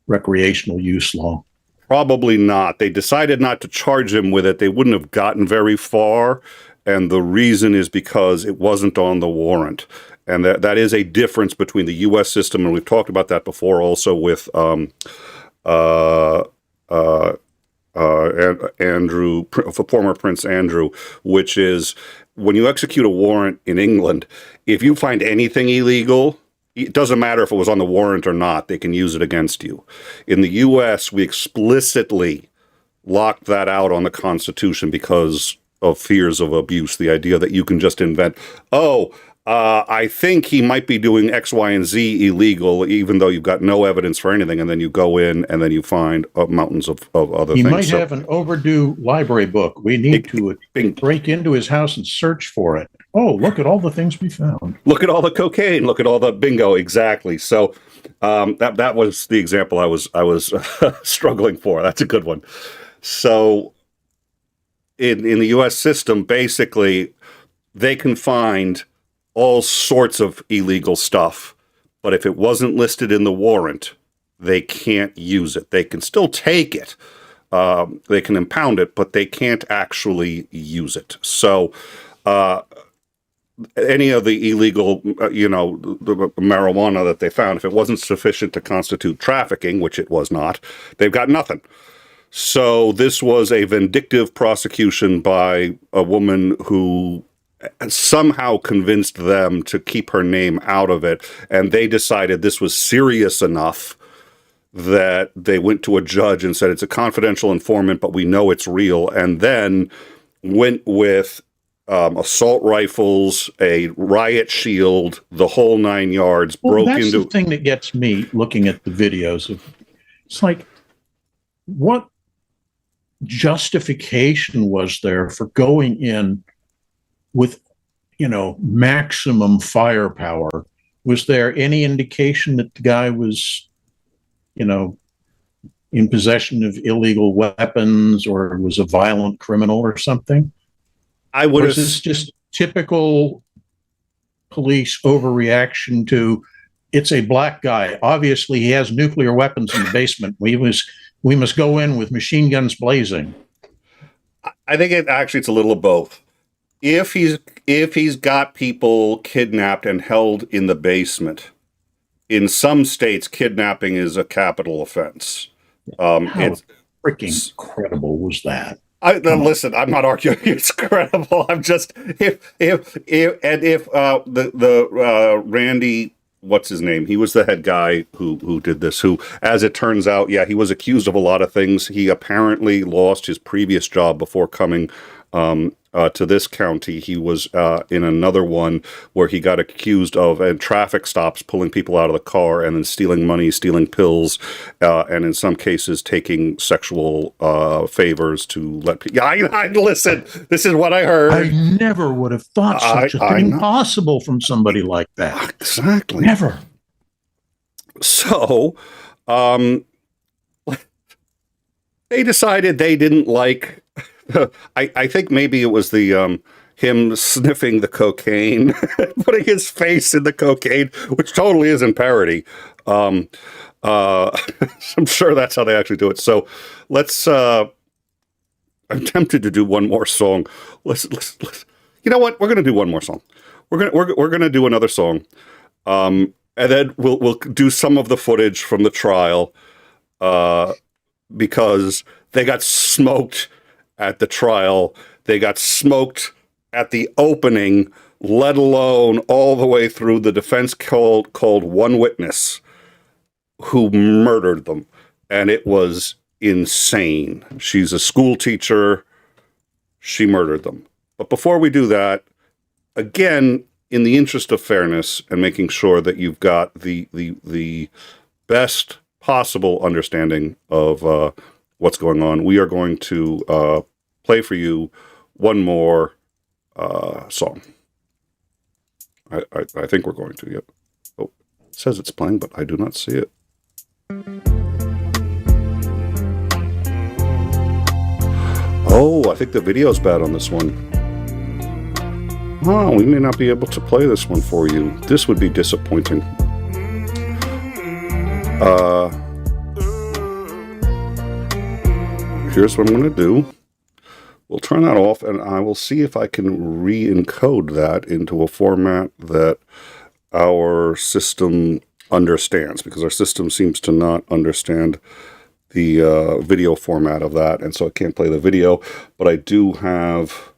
recreational use law. Probably not. They decided not to charge him with it. They wouldn't have gotten very far. And the reason is because it wasn't on the warrant. And that is a difference between the U.S. system. And we've talked about that before also with Andrew, former Prince Andrew, which is when you execute a warrant in England, if you find anything illegal, it doesn't matter if it was on the warrant or not, they can use it against you. In the U.S., we explicitly locked that out on the Constitution because of fears of abuse, the idea that you can just invent, I think he might be doing X, Y, and Z illegal, even though you've got no evidence for anything, and then you go in and then you find mountains of other things. He might have an overdue library book. We need to break into his house and search for it. Oh, look at all the things we found. Look at all the cocaine. Look at all the bingo. Exactly. So that was the example I was struggling for. That's a good one. So in the U.S. system, basically, they can find all sorts of illegal stuff, but if it wasn't listed in the warrant, they can't use it. They can still take it. They can impound it, but they can't actually use it. So any of the illegal, the marijuana that they found, if it wasn't sufficient to constitute trafficking, which it was not, they've got nothing. So this was a vindictive prosecution by a woman who somehow convinced them to keep her name out of it, and they decided this was serious enough that they went to a judge and said it's a confidential informant, but we know it's real, and then went with assault rifles, a riot shield, the whole 9 yards. That's the thing that gets me looking at the videos. It's like, what justification was there for going in with, maximum firepower? Was there any indication that the guy was, in possession of illegal weapons or was a violent criminal or something? Or is this just typical police overreaction to, it's a black guy. Obviously, he has nuclear weapons in the basement. We must go in with machine guns blazing. I think it's a little of both. If he's got people kidnapped and held in the basement, in some states, kidnapping is a capital offense. How freaking incredible was that? Listen, I'm not arguing it's credible. I'm just if Randy, what's his name? He was the head guy who did this. Who, as it turns out, he was accused of a lot of things. He apparently lost his previous job before coming to this county. He was in another one where he got accused of traffic stops, pulling people out of the car, and then stealing money, stealing pills, and in some cases taking sexual favors to let people. I listen. This is what I heard. I never would have thought such a thing possible from somebody like that. Exactly. Never. So, they decided they didn't like. I think maybe it was the him sniffing the cocaine, putting his face in the cocaine, which totally isn't parody. I'm sure that's how they actually do it. So let's. I'm tempted to do one more song. Let's. You know what? We're going to do one more song. We're going to do another song, and then we'll do some of the footage from the trial, because they got smoked at the trial. They got smoked at the opening, let alone all the way through. The defense called one witness who murdered them, and it was insane. She's a school teacher. She murdered them. But before we do that, again, in the interest of fairness and making sure that you've got the best possible understanding of what's going on, we are going to play for you one more song. I think we're going to. Yep. Oh, it says it's playing, but I do not see it. Oh, I think the video's bad on this one. Oh, we may not be able to play this one for you. This would be disappointing. Here's what I'm going to do. We'll turn that off, and I will see if I can re-encode that into a format that our system understands, because our system seems to not understand the video format of that, and so I can't play the video. But I do have,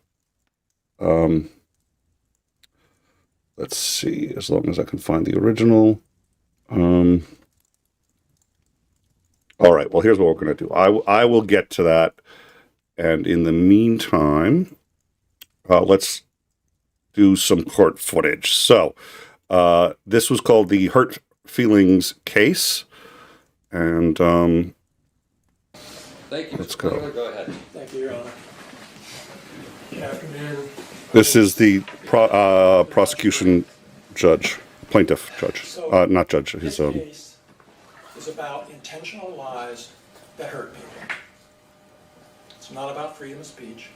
let's see, as long as I can find the original. All right, well, here's what we're going to do. I will get to that, and in the meantime, let's do some court footage. So, this was called the Hurt Feelings case, and thank you. Let's go. Go ahead. Thank you, Your Honor. Good afternoon. this is the prosecution judge, plaintiff judge, not judge. This His case is about intentional lies that hurt people. It's not about freedom of speech.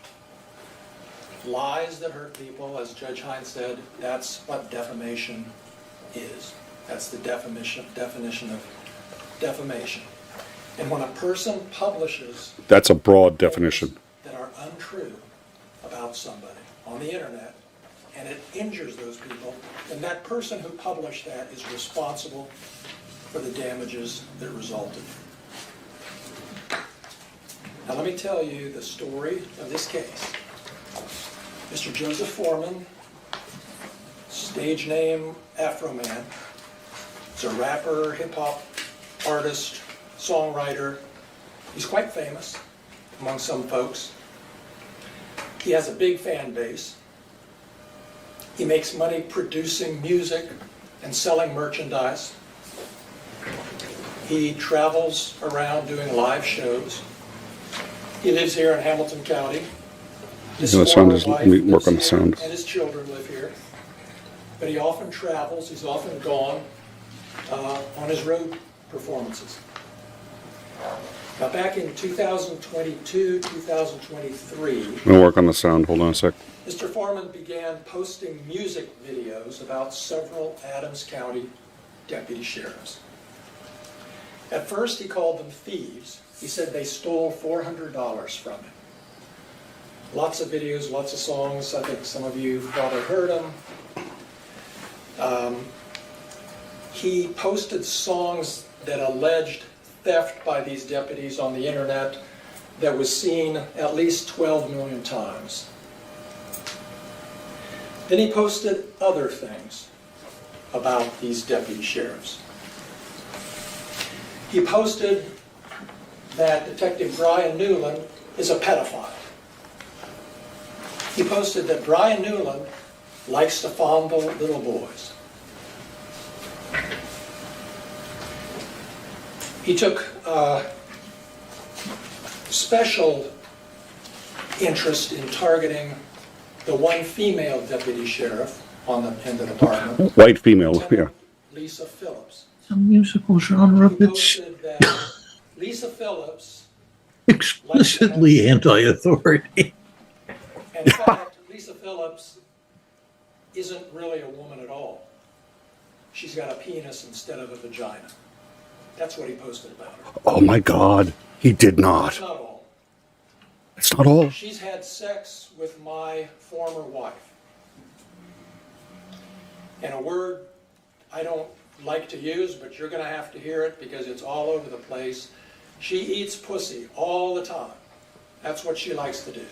Lies that hurt people, as Judge Hines said, that's what defamation is. That's the definition of defamation. And when a person publishes that's a broad definition. that are untrue about somebody on the internet, and it injures those people, then that person who published that is responsible for the damages that resulted. Now let me tell you the story of this case. Mr. Joseph Foreman, stage name Afroman, is a rapper, hip-hop artist, songwriter. He's quite famous among some folks. He has a big fan base. He makes money producing music and selling merchandise. He travels around doing live shows. He lives here in Hamilton County. His The sound former is, wife let me work lives on the here, sound. and his children live here. But he often travels. He's often gone on his road performances. Now back in 2022, 2023, I'm gonna work on the sound. Hold on a sec. Mr. Foreman began posting music videos about several Adams County deputy sheriffs. At first he called them thieves. He said they stole $400 from him. Lots of videos, lots of songs. I think some of you probably heard them. He posted songs that alleged theft by these deputies on the internet that was seen at least 12 million times. Then he posted other things about these deputy sheriffs. He posted that Detective Brian Newland is a pedophile. He posted that Brian Newland likes to fondle little boys. He took special interest in targeting the one female deputy sheriff in the department. White female, yeah. Lisa Phillips. A musical genre He that's posted that Lisa Phillips, explicitly anti-authority. and in fact, Lisa Phillips isn't really a woman at all. She's got a penis instead of a vagina. That's what he posted about her. Oh my God, he did not. That's not all. That's not all. She's had sex with my former wife. And a word I don't like to use, but you're going to have to hear it because it's all over the place. She eats pussy all the time. That's what she likes to do.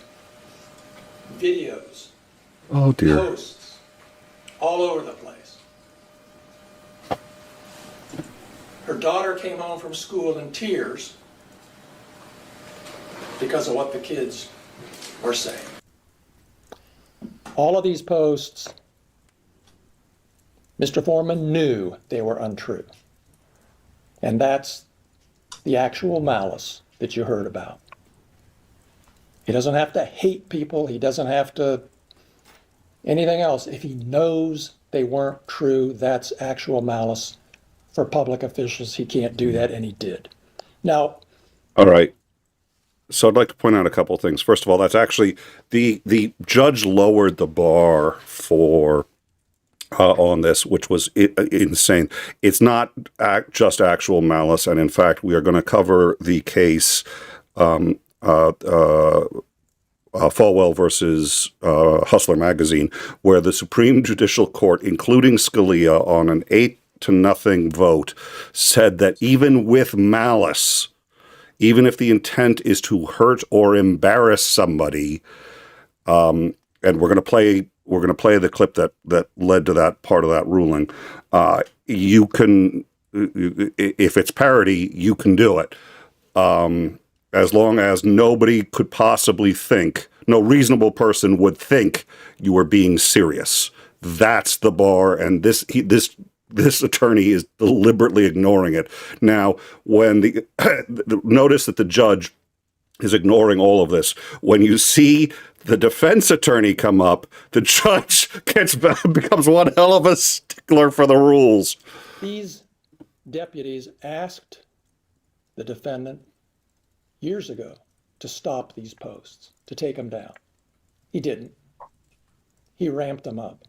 Videos, Oh dear. posts, all over the place. Her daughter came home from school in tears because of what the kids were saying. All of these posts, Mr. Foreman knew they were untrue. And that's the actual malice that you heard about. He doesn't have to hate people. He doesn't have to anything else. If he knows they weren't true, that's actual malice. For public officials, he can't do that, and he did. Now, All right. So I'd like to point out a couple of things. First of all, that's actually the judge lowered the bar for on this, which was insane. It's not just actual malice, and in fact, we are going to cover the case Falwell versus Hustler magazine, where the Supreme Judicial Court, including Scalia, on an 8-0 vote, said that even with malice, even if the intent is to hurt or embarrass somebody, and we're going to play the clip that led to that part of that ruling. You can, if it's parody, you can do it. As long as nobody could possibly think, no reasonable person would think you were being serious. That's the bar, and this attorney is deliberately ignoring it. Now, when notice that the judge is ignoring all of this. When you see the defense attorney come up, the judge becomes one hell of a stickler for the rules. these deputies asked the defendant years ago to stop these posts, to take them down. He didn't. He ramped them up.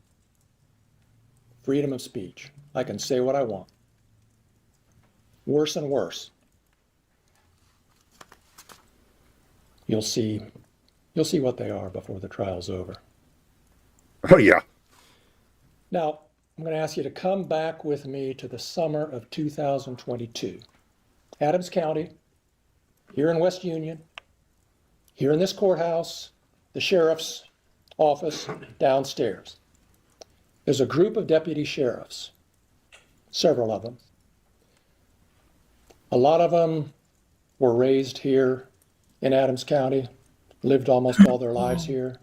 Freedom of speech. I can say what I want. Worse and worse. You'll see what they are before the trial's over. Oh, yeah. Now, I'm going to ask you to come back with me to the summer of 2022. Adams County, here in West Union, here in this courthouse, the sheriff's office downstairs. There's a group of deputy sheriffs, several of them. A lot of them were raised here in Adams County, lived almost all their lives here.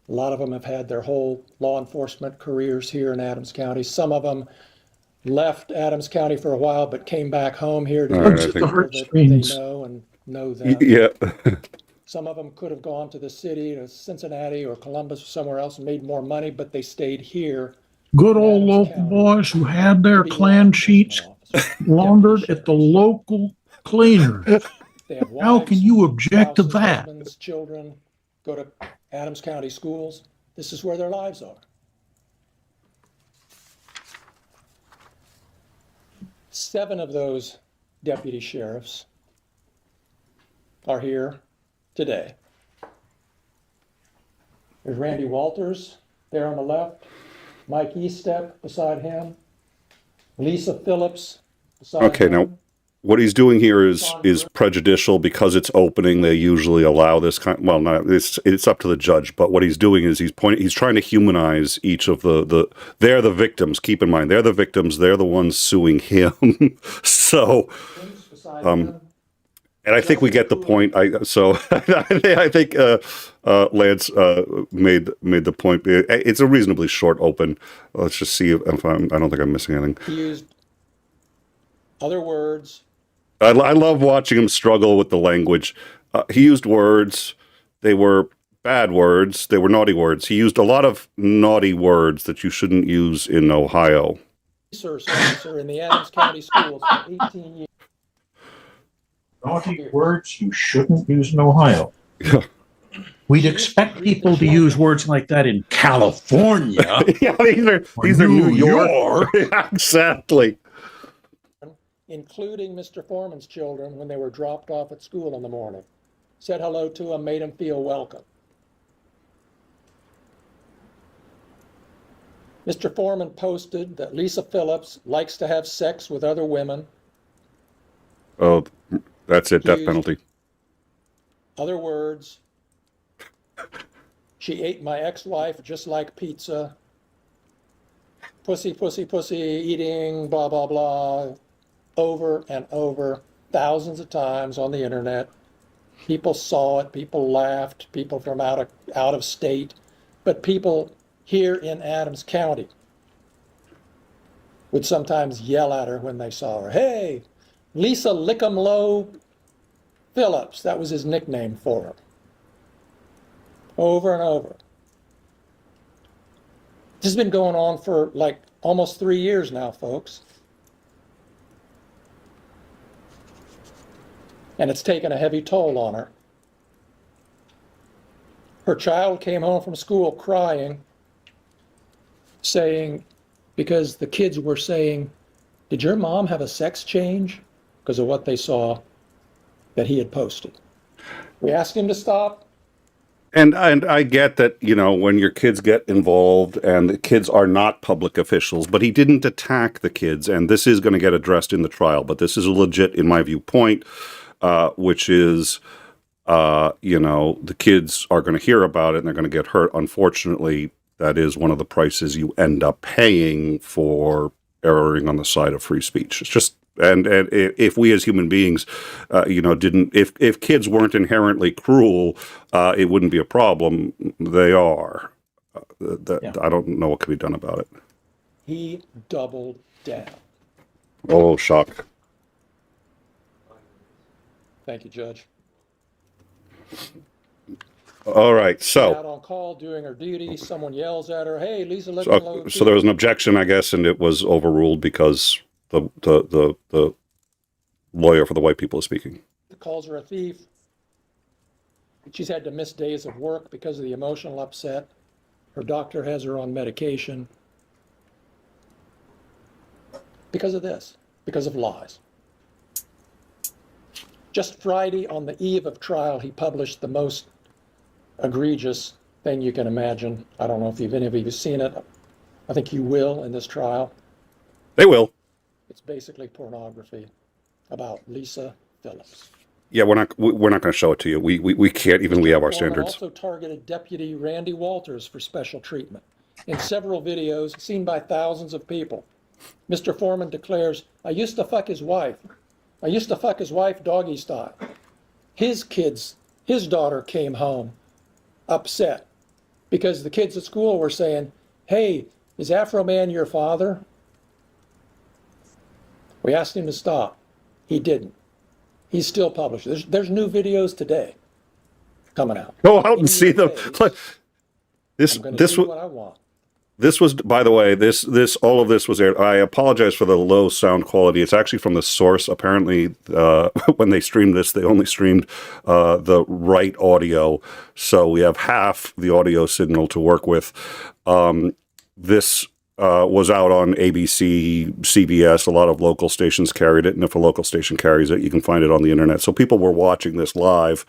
A lot of them have had their whole law enforcement careers here in Adams County. Some of them left Adams County for a while, but came back home here to All right, visit I think- people that they know and know them. Yeah. Some of them could have gone to the city, to Cincinnati or Columbus or somewhere else and made more money, but they stayed here. Good old local boys who had their clan sheets laundered at the local cleaners. They have How wives, can you object to spouses, that? husbands, children, go to Adams County schools. This is where their lives are. 7 of those deputy sheriffs are here today. There's Randy Walters there on the left, Mike Eastep beside him, Lisa Phillips beside Okay, him. now what he's doing here is prejudicial because it's opening. They usually allow this kind. Well, not it's up to the judge. But what he's doing is he's trying to humanize each of the. They're the victims. Keep in mind, they're the victims. They're the ones suing him. So, Beside him. and I think we get the point. I think Lance made the point. It's a reasonably short open. Let's just see if I don't think I'm missing anything. He used other words. I love watching him struggle with the language. He used words. They were bad words. They were naughty words. He used a lot of naughty words that you shouldn't use in Ohio. Research officer in the Adams County schools for 18 years. Naughty words you shouldn't use in Ohio. We'd expect people to use words like that in California. Yeah, these are New York. Yeah, exactly. Including Mr. Foreman's children when they were dropped off at school in the morning. Said hello to them, made them feel welcome. Mr. Foreman posted that Lisa Phillips likes to have sex with other women. Oh, that's it. Death Used penalty. Other words. She ate my ex-wife just like pizza. Pussy, pussy, pussy, eating, blah, blah, blah. Over and over, thousands of times on the internet. People saw it, people laughed, people from out of state, but people here in Adams County would sometimes yell at her when they saw her. Hey, Lisa Lickumlow Phillips, that was his nickname for her. Over and over. This has been going on for like almost 3 years now, folks. And it's taken a heavy toll on her. Her child came home from school crying, saying, because the kids were saying, did your mom have a sex change? Because of what they saw that he had posted. We asked him to stop. And I get that, you know, when your kids get involved and the kids are not public officials, but he didn't attack the kids. And this is going to get addressed in the trial. But this is a legit, in my view, point, which is, you know, the kids are going to hear about it and they're going to get hurt. Unfortunately, that is one of the prices you end up paying for erring on the side of free speech. It's just, and if we as human beings, you know, if kids weren't inherently cruel, it wouldn't be a problem. They are. I don't know what can be done about it. He doubled down. Oh, shock. Thank you, Judge. All right, so Out on call doing her duty, someone yells at her, "Hey, Lisa, look below." so there was an objection, I guess, and it was overruled because the lawyer for the white people is speaking. Calls her a thief. She's had to miss days of work because of the emotional upset. Her doctor has her on medication because of this, because of lies. Just Friday, on the eve of trial, he published the most egregious thing you can imagine. I don't know if any of you have seen it. I think you will in this trial. They will. It's basically pornography about Lisa Phillips. Yeah, we're not going to show it to you. We can't, even we have our standards. Also targeted Deputy Randy Walters for special treatment. In several videos seen by thousands of people, Mr. Foreman declares, "I used to fuck his wife. I used to fuck his wife doggy style." His daughter came home upset because the kids at school were saying, "Hey, is Afroman your father?" We asked him to stop. He didn't. He's still publishing. There's new videos today coming out. Go out and see them. Look, I'm going to do what I want. This was, by the way, all of this was aired. I apologize for the low sound quality. It's actually from the source. Apparently, when they streamed this, they only streamed the right audio. So we have half the audio signal to work with. This was out on ABC, CBS. A lot of local stations carried it. And if a local station carries it, you can find it on the internet. So people were watching this live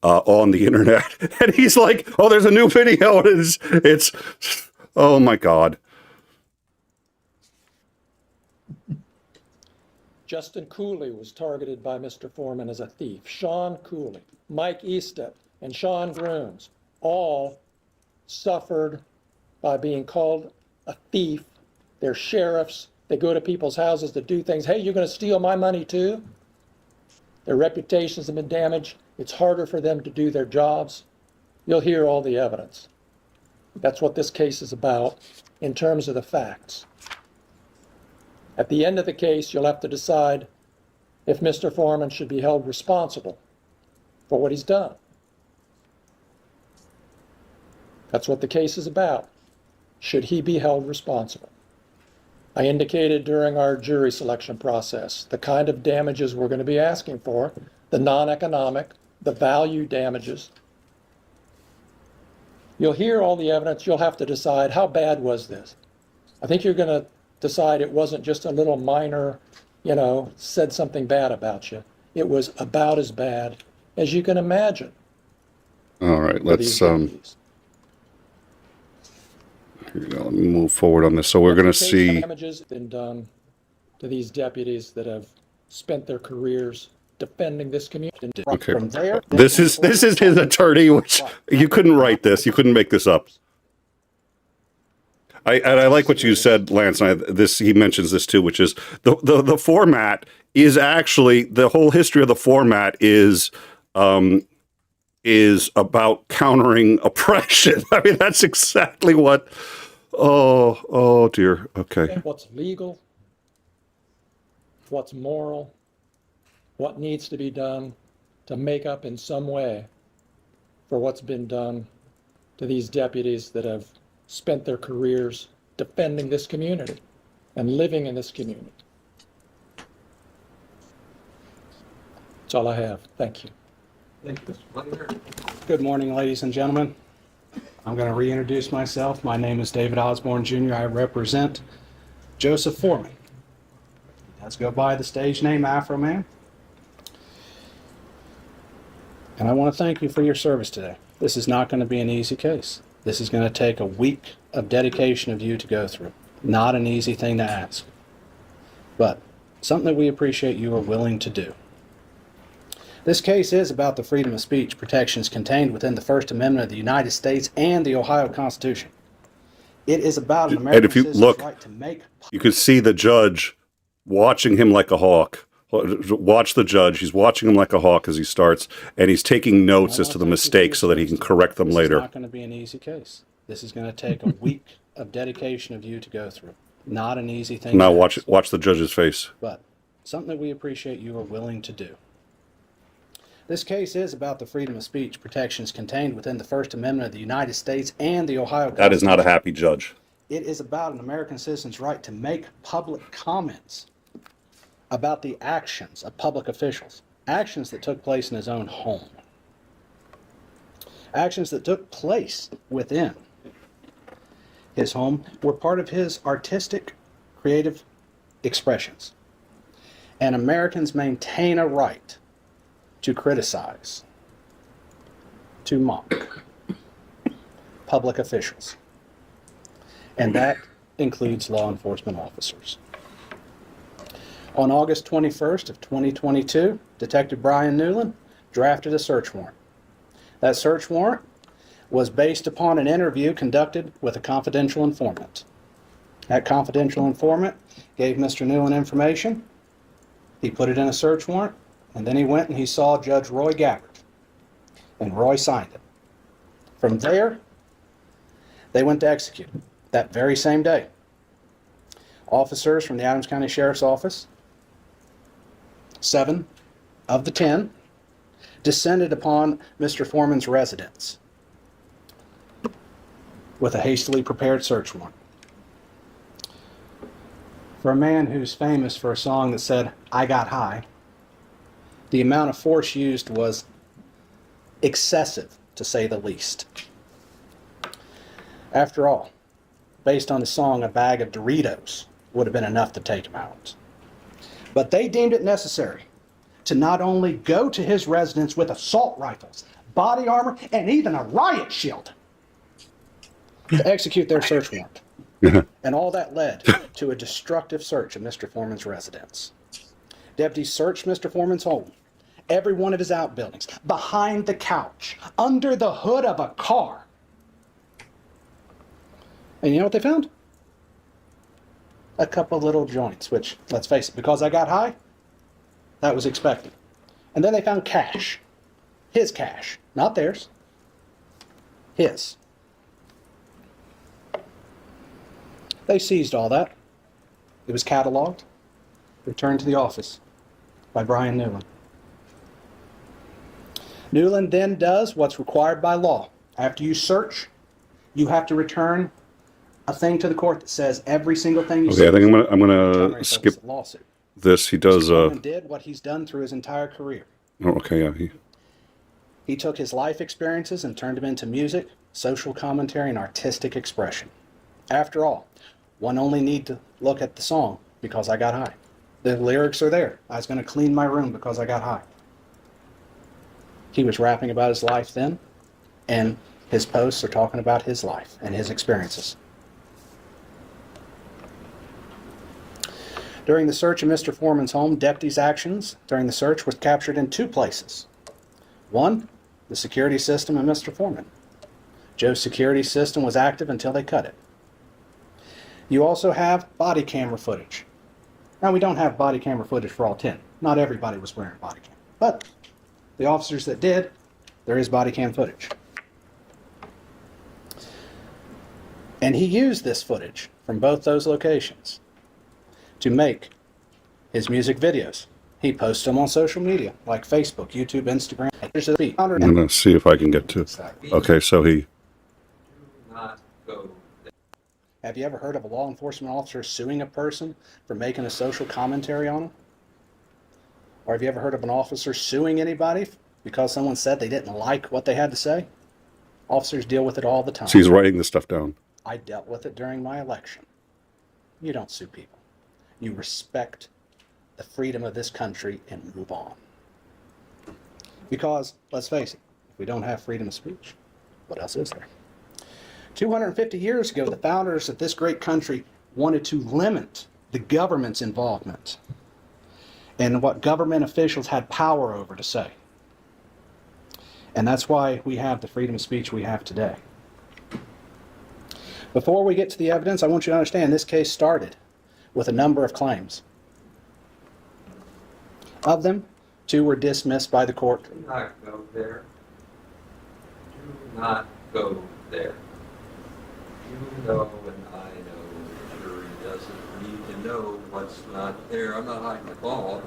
on the internet. And he's like, oh, there's a new video. It's oh my God. Justin Cooley was targeted by Mr. Foreman as a thief. Sean Cooley, Mike Eastep, and Sean Grooms all suffered by being called a thief. They're sheriffs. They go to people's houses to do things. Hey, you're going to steal my money too? Their reputations have been damaged. It's harder for them to do their jobs. You'll hear all the evidence. That's what this case is about in terms of the facts. At the end of the case, you'll have to decide if Mr. Foreman should be held responsible for what he's done. That's what the case is about. Should he be held responsible? I indicated during our jury selection process the kind of damages we're going to be asking for, the non-economic, the value damages. You'll hear all the evidence. You'll have to decide, how bad was this? I think you're going to decide it wasn't just a little minor, said something bad about you. It was about as bad as you can imagine. All right, for these deputies. Here we go. Let me move forward on this. So we're going to see. Damages been done to these deputies that have spent their careers defending this community. Okay. From there, This is his attorney, which you couldn't write this. You couldn't make this up. I like what you said, Lance. And he mentions this too, which is the format is actually, the whole history of the format is about countering oppression. I mean, that's exactly what. Oh dear. Okay. What's legal? What's moral? What needs to be done to make up in some way for what's been done to these deputies that have spent their careers defending this community and living in this community. That's all I have. Thank you. Good morning, ladies and gentlemen. I'm going to reintroduce myself. My name is David Osborne Jr. I represent Joseph Foreman. Let's go by the stage name Afroman. And I want to thank you for your service today. This is not going to be an easy case. This is going to take a week of dedication of you to go through. Not an easy thing to ask, but something that we appreciate you are willing to do. This case is about the freedom of speech protections contained within the First Amendment of the United States and the Ohio Constitution. It is about an American citizen's right to make... You could see the judge watching him like a hawk. Watch the judge. He's watching him like a hawk as he starts, and he's taking notes as to the mistakes so that he can correct them later. This is not going to be an easy case. This is going to take a week of dedication of you to go through. Not an easy thing. Now watch the judge's face. But something that we appreciate you are willing to do. This case is about the freedom of speech protections contained within the First Amendment of the United States and the Ohio Constitution. That is not a happy judge. It is about an American citizen's right to make public comments about the actions of public officials, actions that took place in his own home, actions that took place within his home were part of his artistic, creative expressions. And Americans maintain a right to criticize, to mock public officials. And that includes law enforcement officers. On August 21st of 2022, Detective Brian Newland drafted a search warrant. That search warrant was based upon an interview conducted with a confidential informant. That confidential informant gave Mr. Newland information. He put it in a search warrant, and then he went and he saw Judge Roy Gabbard, and Roy signed it. From there, they went to execute that very same day. Officers from the Adams County Sheriff's Office, 7 of the 10, descended upon Mr. Foreman's residence with a hastily prepared search warrant. For a man who's famous for a song that said, "I got high," the amount of force used was excessive, to say the least. After all, based on the song, a bag of Doritos would have been enough to take him out. But they deemed it necessary to not only go to his residence with assault rifles, body armor, and even a riot shield to execute their search warrant. And all that led to a destructive search of Mr. Foreman's residence. Deputies searched Mr. Foreman's home, every one of his outbuildings, behind the couch, under the hood of a car. And you know what they found? A couple little joints, which, let's face it, because I got high, that was expected. And then they found cash. His cash, not theirs. His. They seized all that. It was cataloged, returned to the office by Brian Newland. Newland then does what's required by law. After you search, you have to return a thing to the court that says every single thing you Okay, I think I'm gonna skip lawsuit. this. He does. Newland did what he's done through his entire career. Oh, okay, yeah. He took his life experiences and turned them into music, social commentary and artistic expression. After all, one only need to look at the song Because I Got High. The lyrics are there. I was going to clean my room because I got high. He was rapping about his life then, and his posts are talking about his life and his experiences. During the search of Mr. Foreman's home, deputies' actions during the search was captured in two places. One, the security system of Mr. Foreman. Joe's security system was active until they cut it. You also have body camera footage. Now, we don't have body camera footage for all 10. Not everybody was wearing body cam. But the officers that did, there is body cam footage. And he used this footage from both those locations to make his music videos. He posts them on social media like Facebook, YouTube, Instagram. There's a beat. I'm going to see if I can get to. Okay, so he. Have you ever heard of a law enforcement officer suing a person for making a social commentary on them? Or have you ever heard of an officer suing anybody because someone said they didn't like what they had to say? Officers deal with it all the time. So he's writing this stuff down. I dealt with it during my election. You don't sue people. You respect the freedom of this country and move on. Because, let's face it, if we don't have freedom of speech, what else is there? 250 years ago, the founders of this great country wanted to limit the government's involvement and what government officials had power over to say. And that's why we have the freedom of speech we have today. Before we get to the evidence, I want you to understand this case started with a number of claims. Of them, 2 were dismissed by the court. Do not go there. Do not go there. You know and I know the jury doesn't need to know what's not there. I'm not hiding the ball.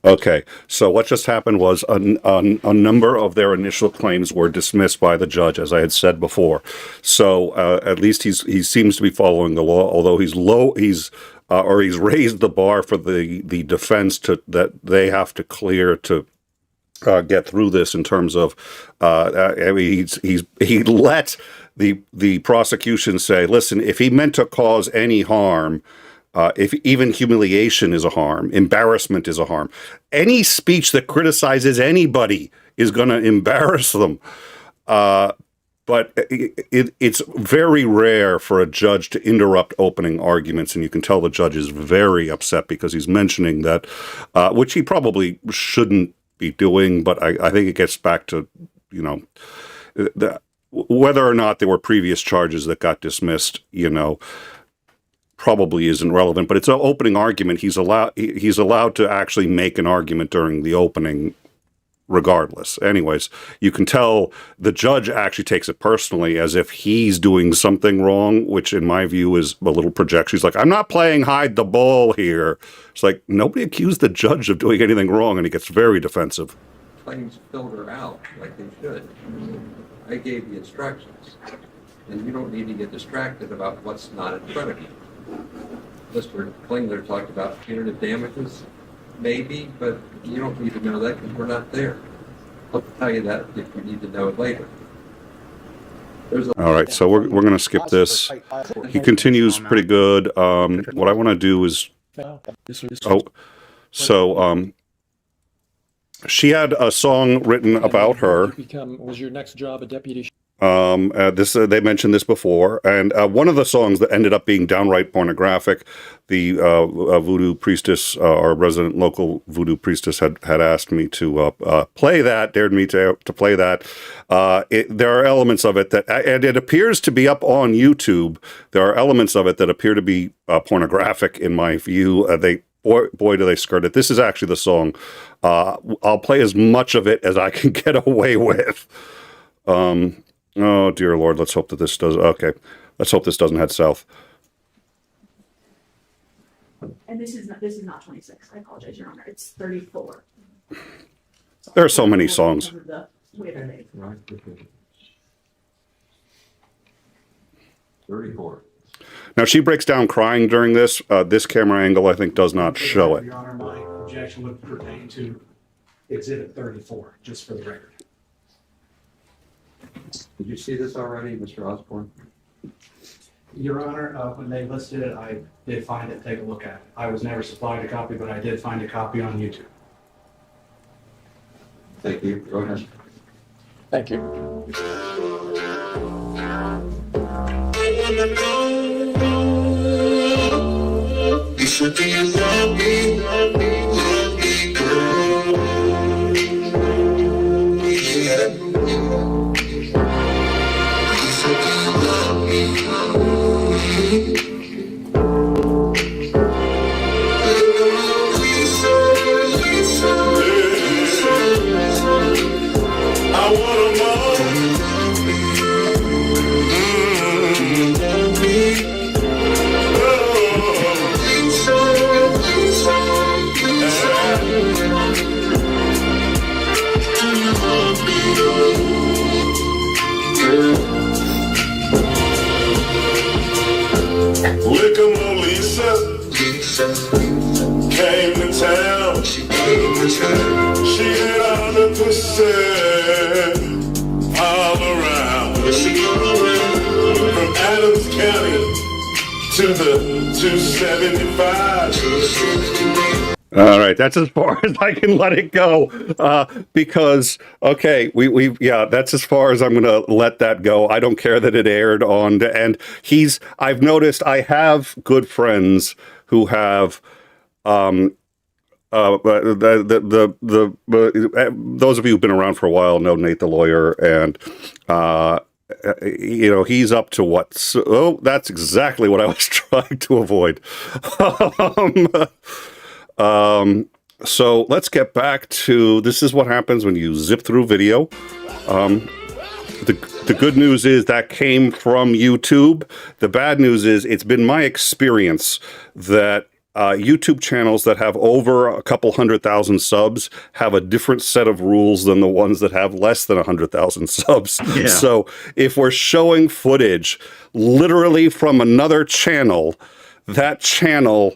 Okay, so what just happened was a number of their initial claims were dismissed by the judge, as I had said before. So at least he seems to be following the law, although he's raised the bar for the defense that they have to clear to get through this in terms of I mean, he let the prosecution say, listen, if he meant to cause any harm. If even humiliation is a harm, embarrassment is a harm. Any speech that criticizes anybody is going to embarrass them. But it's very rare for a judge to interrupt opening arguments, and you can tell the judge is very upset because he's mentioning that, which he probably shouldn't be doing, but I think it gets back to, whether or not there were previous charges that got dismissed, probably isn't relevant, but it's an opening argument. He's allowed to actually make an argument during the opening regardless. Anyways, you can tell the judge actually takes it personally as if he's doing something wrong, which in my view is a little projection. He's like, I'm not playing hide the ball here. It's like, nobody accused the judge of doing anything wrong, and he gets very defensive. Claims filter out like they should. I gave the instructions, and you don't need to get distracted about what's not in front of you. Mr. Klingler talked about punitive damages, maybe, but you don't need to know that because we're not there. I'll tell you that if you need to know it later. All right, so we're going to skip this. He continues pretty good. What I want to do is, she had a song written about her. Was your next job a deputy? They mentioned this before, and one of the songs that ended up being downright pornographic, the voodoo priestess, our resident local voodoo priestess, had asked me to play that, dared me to play that. There are elements of it that, and it appears to be up on YouTube. There are elements of it that appear to be pornographic in my view. Boy, do they skirt it. This is actually the song. I'll play as much of it as I can get away with. Oh, dear Lord, let's hope that this does. Okay, let's hope this doesn't head south. And this is not 26. I apologize, Your Honor. It's 34. There are so many songs. 34. Now, she breaks down crying during this. This camera angle, I think, does not show it. Your Honor, my objection would pertain to Exhibit 34, just for the record. Did you see this already, Mr. Osborne? Your Honor, when they listed it, I did find it, take a look at it. I was never supplied a copy, but I did find a copy on YouTube. Thank you. Go ahead. Thank you. I want them all. Liquor Melissa came to town. She had 100% all around. From Adams County to the 275. All right, that's as far as I can let it go, because yeah, that's as far as I'm going to let that go. I don't care that it aired on, and I've noticed I have good friends who have, those of you who've been around for a while know Nate the lawyer, and he's up to what? That's exactly what I was trying to avoid. So let's get back to, this is what happens when you zip through video. The good news is that came from YouTube. The bad news is it's been my experience that YouTube channels that have over a couple 100,000 subs have a different set of rules than the ones that have less than 100,000 subs. Yeah. So if we're showing footage literally from another channel, that channel...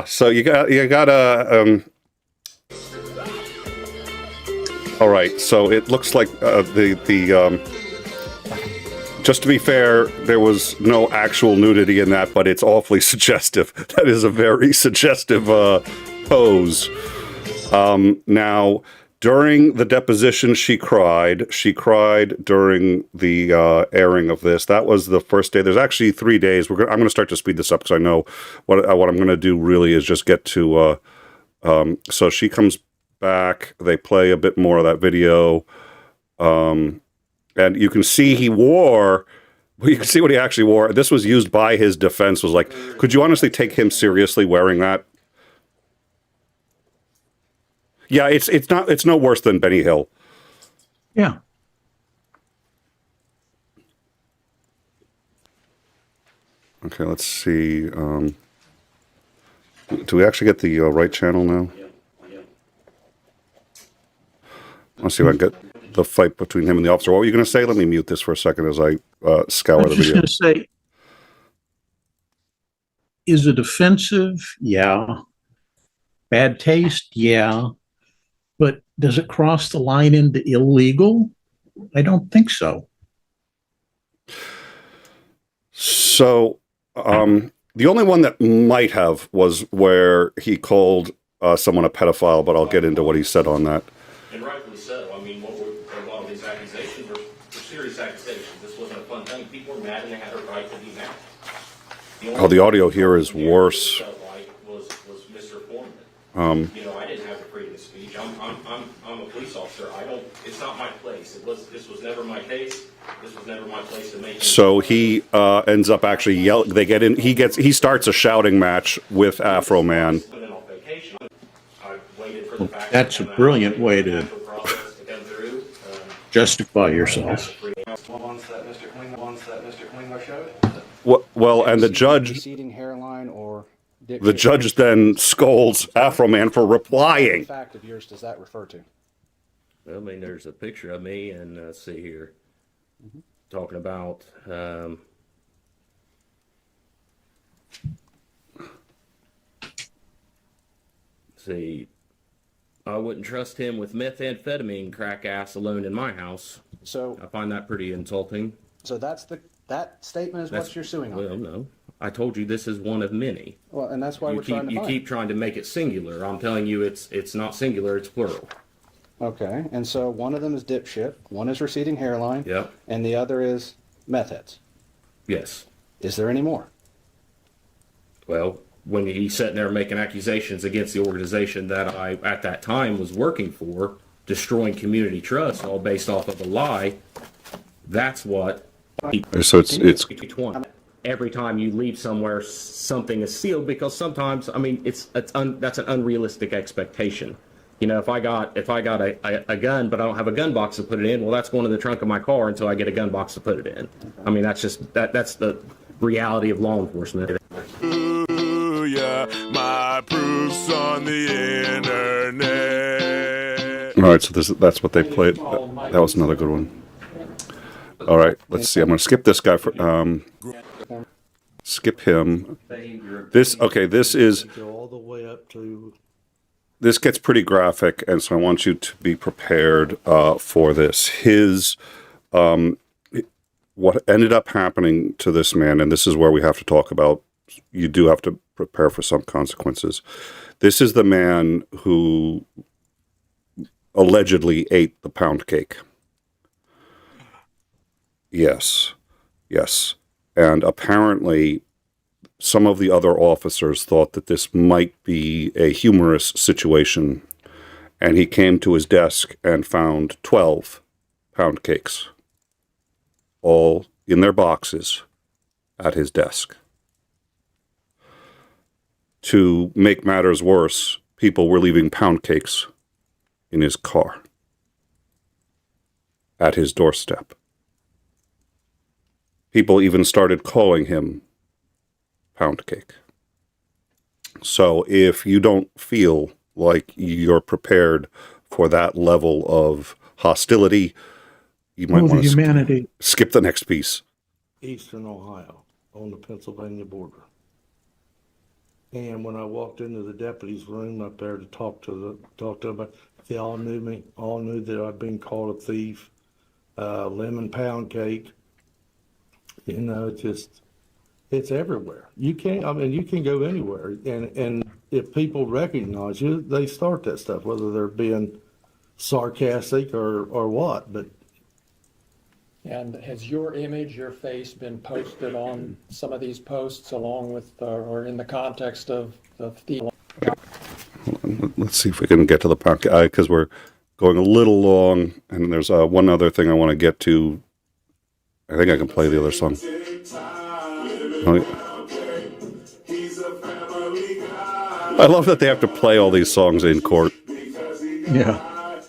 so you gotta. All right, so it looks like just to be fair, there was no actual nudity in that, but it's awfully suggestive. That is a very suggestive pose. Now, during the deposition, she cried. She cried during the airing of this. That was the first day. There's actually 3 days. I'm going to start to speed this up because I know what I'm going to do really is just get to... so she comes back. They play a bit more of that video. And you can see he wore... You can see what he actually wore. This was used by his defense. Was like, could you honestly take him seriously wearing that? Yeah, it's no worse than Benny Hill. Yeah. Okay, let's see. Do we actually get the right channel now? Let's see if I can get the fight between him and the officer. What were you going to say? Let me mute this for a second as I scour the I was just video. going to say, is it offensive? Yeah. Bad taste? Yeah. But does it cross the line into illegal? I don't think so. So, the only one that might have was where he called someone a pedophile, but I'll get into what he said on that. And rightfully so. I mean, a lot of these accusations were serious accusations. This wasn't a fun thing. People were mad and they had a right to be mad. The audio here is worse. Was Mr. Foreman. I didn't have the freedom of speech. I'm a police officer. It's not my place. This was never my case. This was never my place to make. So he ends up actually yelling. They get in. He starts a shouting match with Afroman. That's a brilliant way to justify yourself. Well, and the judge. Receding hairline or The judge then scolds Afroman for replying. What fact of yours does that refer to? I mean, there's a picture of me, and let's see here, talking about. See, I wouldn't trust him with methamphetamine crack ass alone in my house. So, I find that pretty insulting. so that statement is what you're suing on. Well, no. I told you this is one of many. Well, and that's why You we're trying to you find. keep trying to make it singular. I'm telling you it's not singular, it's plural. Okay, and so one of them is dipshit, one is receding hairline, Yep. and the other is meth heads. Yes. Is there any more? Well, when he's sitting there making accusations against the organization that I, at that time, was working for, destroying community trust, all based off of a lie, that's what. So it's 20. Every time you leave somewhere, something is sealed, because sometimes, I mean, that's an unrealistic expectation. You know, if I got a gun, but I don't have a gun box to put it in, well, that's going in the trunk of my car until I get a gun box to put it in. I mean, that's just that's the reality of law enforcement. Ooh, yeah, my proofs on the internet. all right. So that's what they played. That was another good one. All right. Let's see. I'm going to skip this guy for skip him. This is. Go all the way up to. This gets pretty graphic, and so I want you to be prepared for this. What ended up happening to this man, and this is where we have to talk about, you do have to prepare for some consequences. This is the man who allegedly ate the pound cake. Yes. And apparently some of the other officers thought that this might be a humorous situation, and he came to his desk and found 12 pound cakes, all in their boxes at his desk. To make matters worse, people were leaving pound cakes in his car, at his doorstep. People even started calling him pound cake. So if you don't feel like you're prepared for that level of hostility, you might want to skip the next piece. Eastern Ohio, on the Pennsylvania border. And when I walked into the deputy's room up there to talk to them, they all knew me, all knew that I'd been called a thief, lemon pound cake. You know, it's everywhere. You can go anywhere, and if people recognize you, they start that stuff, whether they're being sarcastic or what. But And has your image, your face been posted on some of these posts along with, or in the context of the... Let's see if we can get to the pound cake, because we're going a little long, and there's one other thing I want to get to. I think I can play the other song. I love that they have to play all these songs in court. Yeah.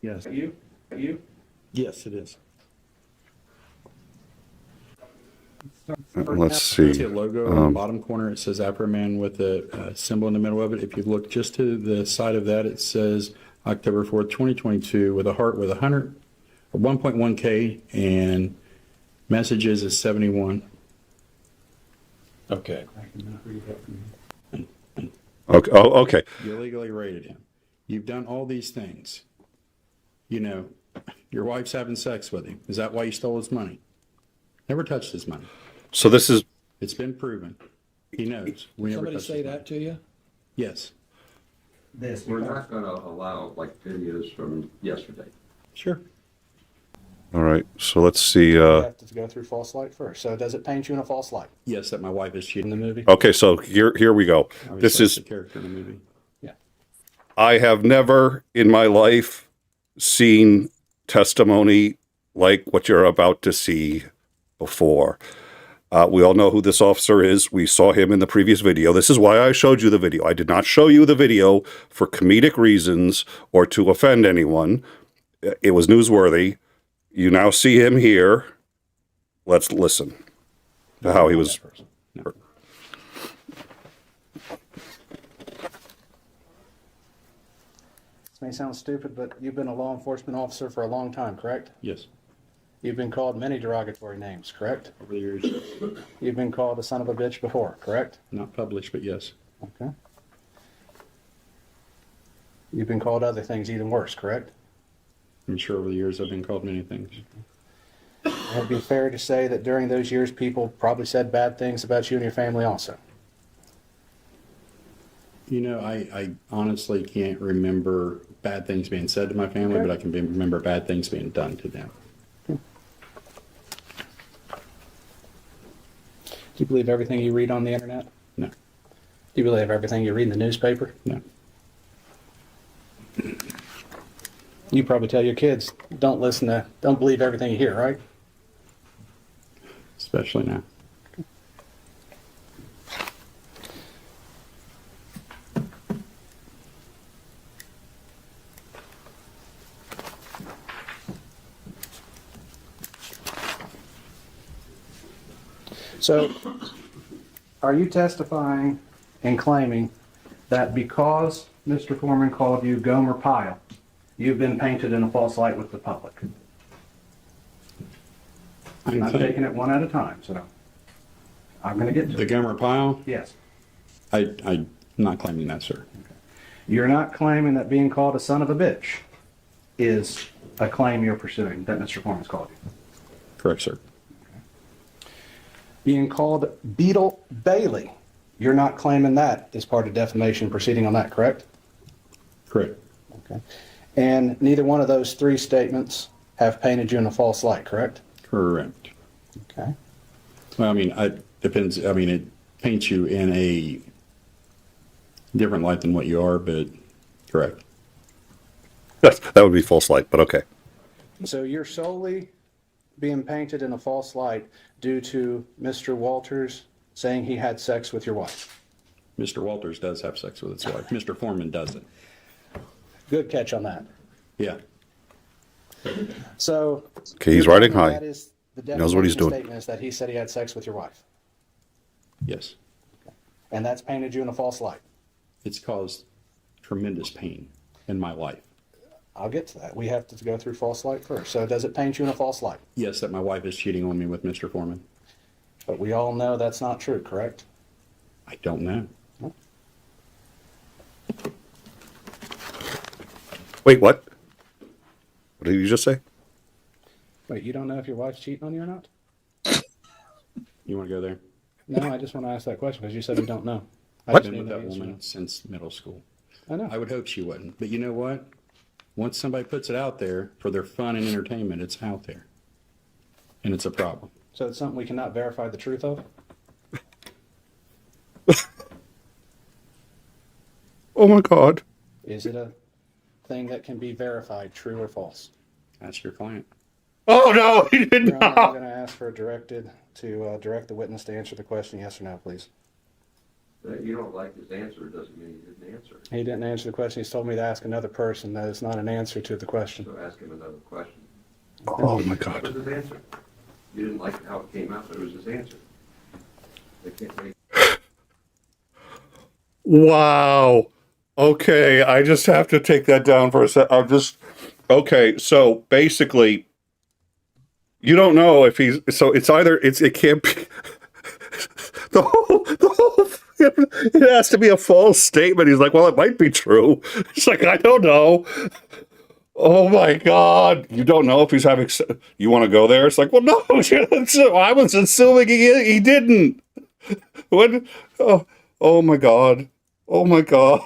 yes, yes, it is. Let's see. See a logo on the bottom corner. It says Afroman with a symbol in the middle of it. If you look just to the side of that, it says October 4th, 2022, with a heart with 1.1K, and messages is 71. Okay. Okay. Oh, okay. You illegally raided him. You've done all these things. You know, your wife's having sex with him. Is that why you stole his money? Never touched his money. So this is... It's been proven. He knows. We never Somebody touched say his money. that to you? Yes. We're not going to allow like videos from yesterday. Sure. All right. So let's see. You have to go through false light first. So does it paint you in a false light? Yes, that my wife is cheating In the movie? Okay. So here we go. This Obviously, is... the character in the movie. Yeah. I have never in my life seen testimony like what you're about to see before. We all know who this officer is. We saw him in the previous video. This is why I showed you the video. I did not show you the video for comedic reasons or to offend anyone. It was newsworthy. You now see him here. Let's listen to how he was. This may sound stupid, but you've been a law enforcement officer for a long time, correct? Yes. You've been called many derogatory names, correct? Over the years. You've been called a son of a bitch before, correct? Not published, but yes. Okay. You've been called other things even worse, correct? I'm sure over the years I've been called many things. It'd be fair to say that during those years, people probably said bad things about you and your family also. You know, I honestly can't remember bad things being said to my family, but I can remember bad things being done to them. Do you believe everything you read on the internet? No. Do you believe everything you read in the newspaper? No. You probably tell your kids, don't believe everything you hear, right? Especially now. So, are you testifying and claiming that because Mr. Foreman called you Gomer Pyle, you've been painted in a false light with the public? I'm not taking it one at a time, so I'm going to get to the it. Gomer Pyle? Yes. I'm not claiming that, sir. Okay. You're not claiming that being called a son of a bitch is a claim you're pursuing, that Mr. Foreman's called you? Correct, sir. Being called Beetle Bailey, you're not claiming that is part of defamation proceeding on that, correct? Correct. Okay. And neither one of those three statements have painted you in a false light, correct? Correct. Okay. Well, I mean, it depends. I mean, it paints you in a different light than what you are, but correct. That would be false light, but okay. So you're solely being painted in a false light due to Mr. Walters saying he had sex with your wife? Mr. Walters does have sex with his wife. Mr. Foreman doesn't. Good catch on that. Yeah. So, Okay, he's riding high. that is the Knows what he's doing. Statement is that he said he had sex with your wife, Yes. and that's painted you in a false light. It's caused tremendous pain in my life. I'll get to that. We have to go through false light first. So does it paint you in a false light? Yes, that my wife is cheating on me with Mr. Foreman. But we all know that's not true, correct? I don't know. Wait, what? What did you just say? Wait, you don't know if your wife's cheating on you or not? You want to go there? No, I just want to ask that question because you said you don't know. I've been with that woman since middle school. I know. I would hope she wouldn't. But you know what? Once somebody puts it out there for their fun and entertainment, it's out there. And it's a problem. So it's something we cannot verify the truth of? Oh my God. Is it a thing that can be verified, true or false? Ask your client. Oh no, he did Your Honor, not. I'm going to ask for direct the witness to answer the question, yes or no, please. That you don't like his answer doesn't mean he didn't answer it. He didn't answer the question. He's told me to ask another person. That is not an answer to the question. So ask him another question. Oh my What God. was his answer? You didn't like how it came out, but it was his answer. They can't make. Wow. Okay, I just have to take that down for a sec. Okay, so basically, you don't know if he's, so it's either, it can't be, the whole, it has to be a false statement. He's like, well, it might be true. It's like, I don't know. Oh my God. You don't know if he's having, you want to go there? It's like, well, no, I was assuming he didn't. When, oh my God. Oh my God.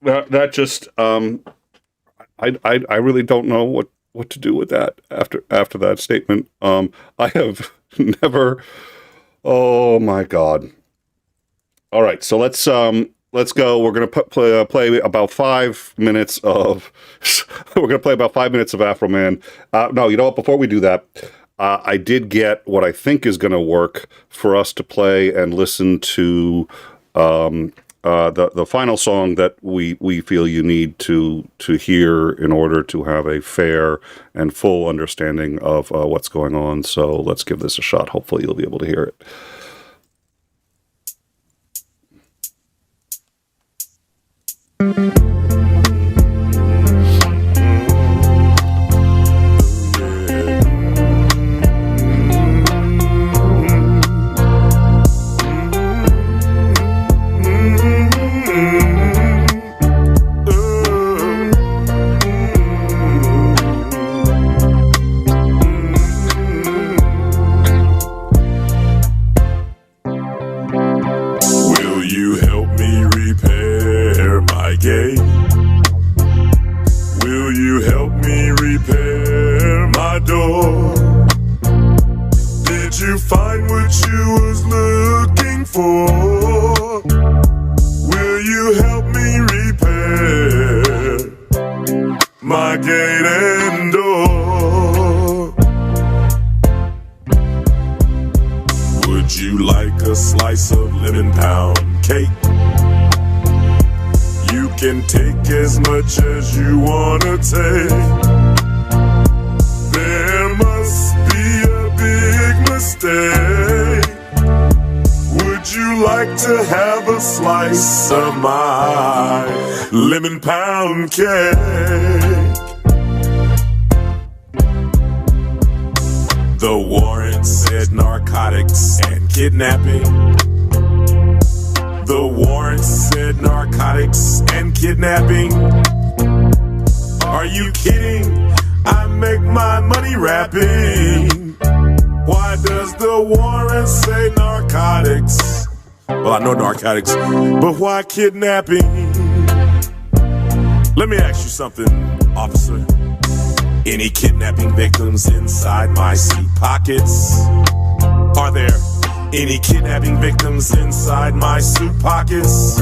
That just, I really don't know what to do with that after that statement. I have never, oh my God. All right, so let's go. We're gonna play about 5 minutes of. We're gonna play about 5 minutes of Afroman. No, you know what? Before we do that, I did get what I think is gonna work for us to play and listen to the final song that we feel you need to hear in order to have a fair and full understanding of what's going on. So let's give this a shot. Hopefully you'll be able to hear it. find what you was looking for? Will you help me repair my gate and door? Would you like a slice of lemon pound cake? You can take as much as you wanna take. There must be a big mistake. Would you like to have a slice of my lemon pound cake? The warrant said narcotics and kidnapping. The warrant said narcotics and kidnapping. Are you kidding? I make my money rapping. Why does the warrant say narcotics? Well, I know narcotics, but why kidnapping? Let me ask you something, officer. Any kidnapping victims inside my seat pockets? Are there any kidnapping victims inside my suit pockets?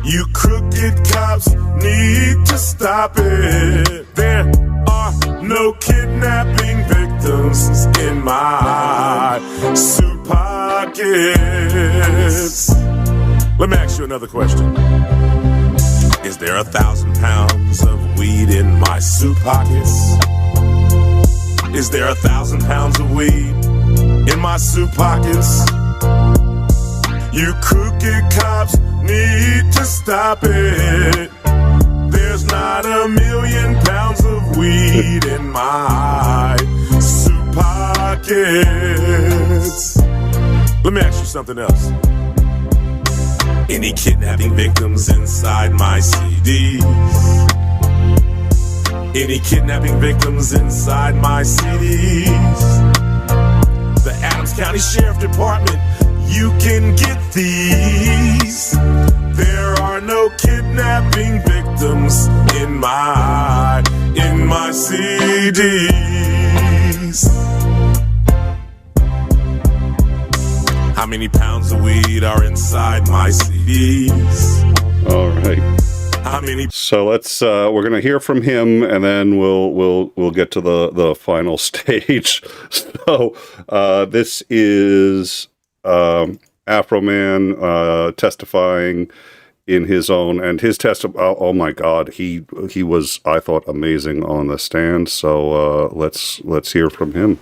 You crooked cops need to stop it. There are no kidnapping victims in my suit pockets. Let me ask you another question. Is there 1,000 pounds of weed in my suit pockets? Is there 1,000 pounds of weed in my suit pockets? You crooked cops need to stop it. There's not 1,000,000 pounds of weed in my suit pockets. Let me ask you something else. Any kidnapping victims inside my CDs? Any kidnapping victims inside my CDs? The Adams County Sheriff Department, you can get these. There are no kidnapping victims in my CDs. How many pounds of weed are inside my CDs? All right. How many? So let's we're going to hear from him, and then we'll get to the final stage. So this is Afroman testifying in his own, and his oh my God, he was, I thought, amazing on the stand. So let's hear from him.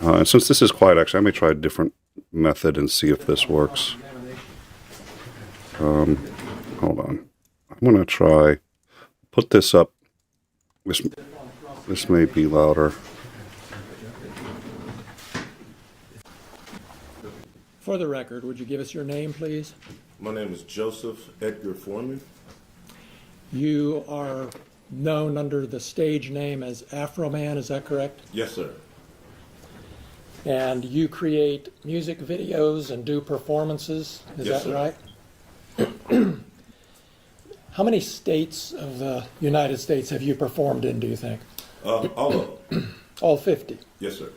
And since this is quiet, actually, I may try a different method and see if this works. Hold on. I'm going to try, put this up. This may be louder. For the record, would you give us your name, please? My name is Joseph Edgar Foreman. You are known under the stage name as Afroman, is that correct? Yes, sir. And you create music videos and do performances, is Yes, that sir. right? How many states of the United States have you performed in, do you think? All of them. All 50. Yes, sir.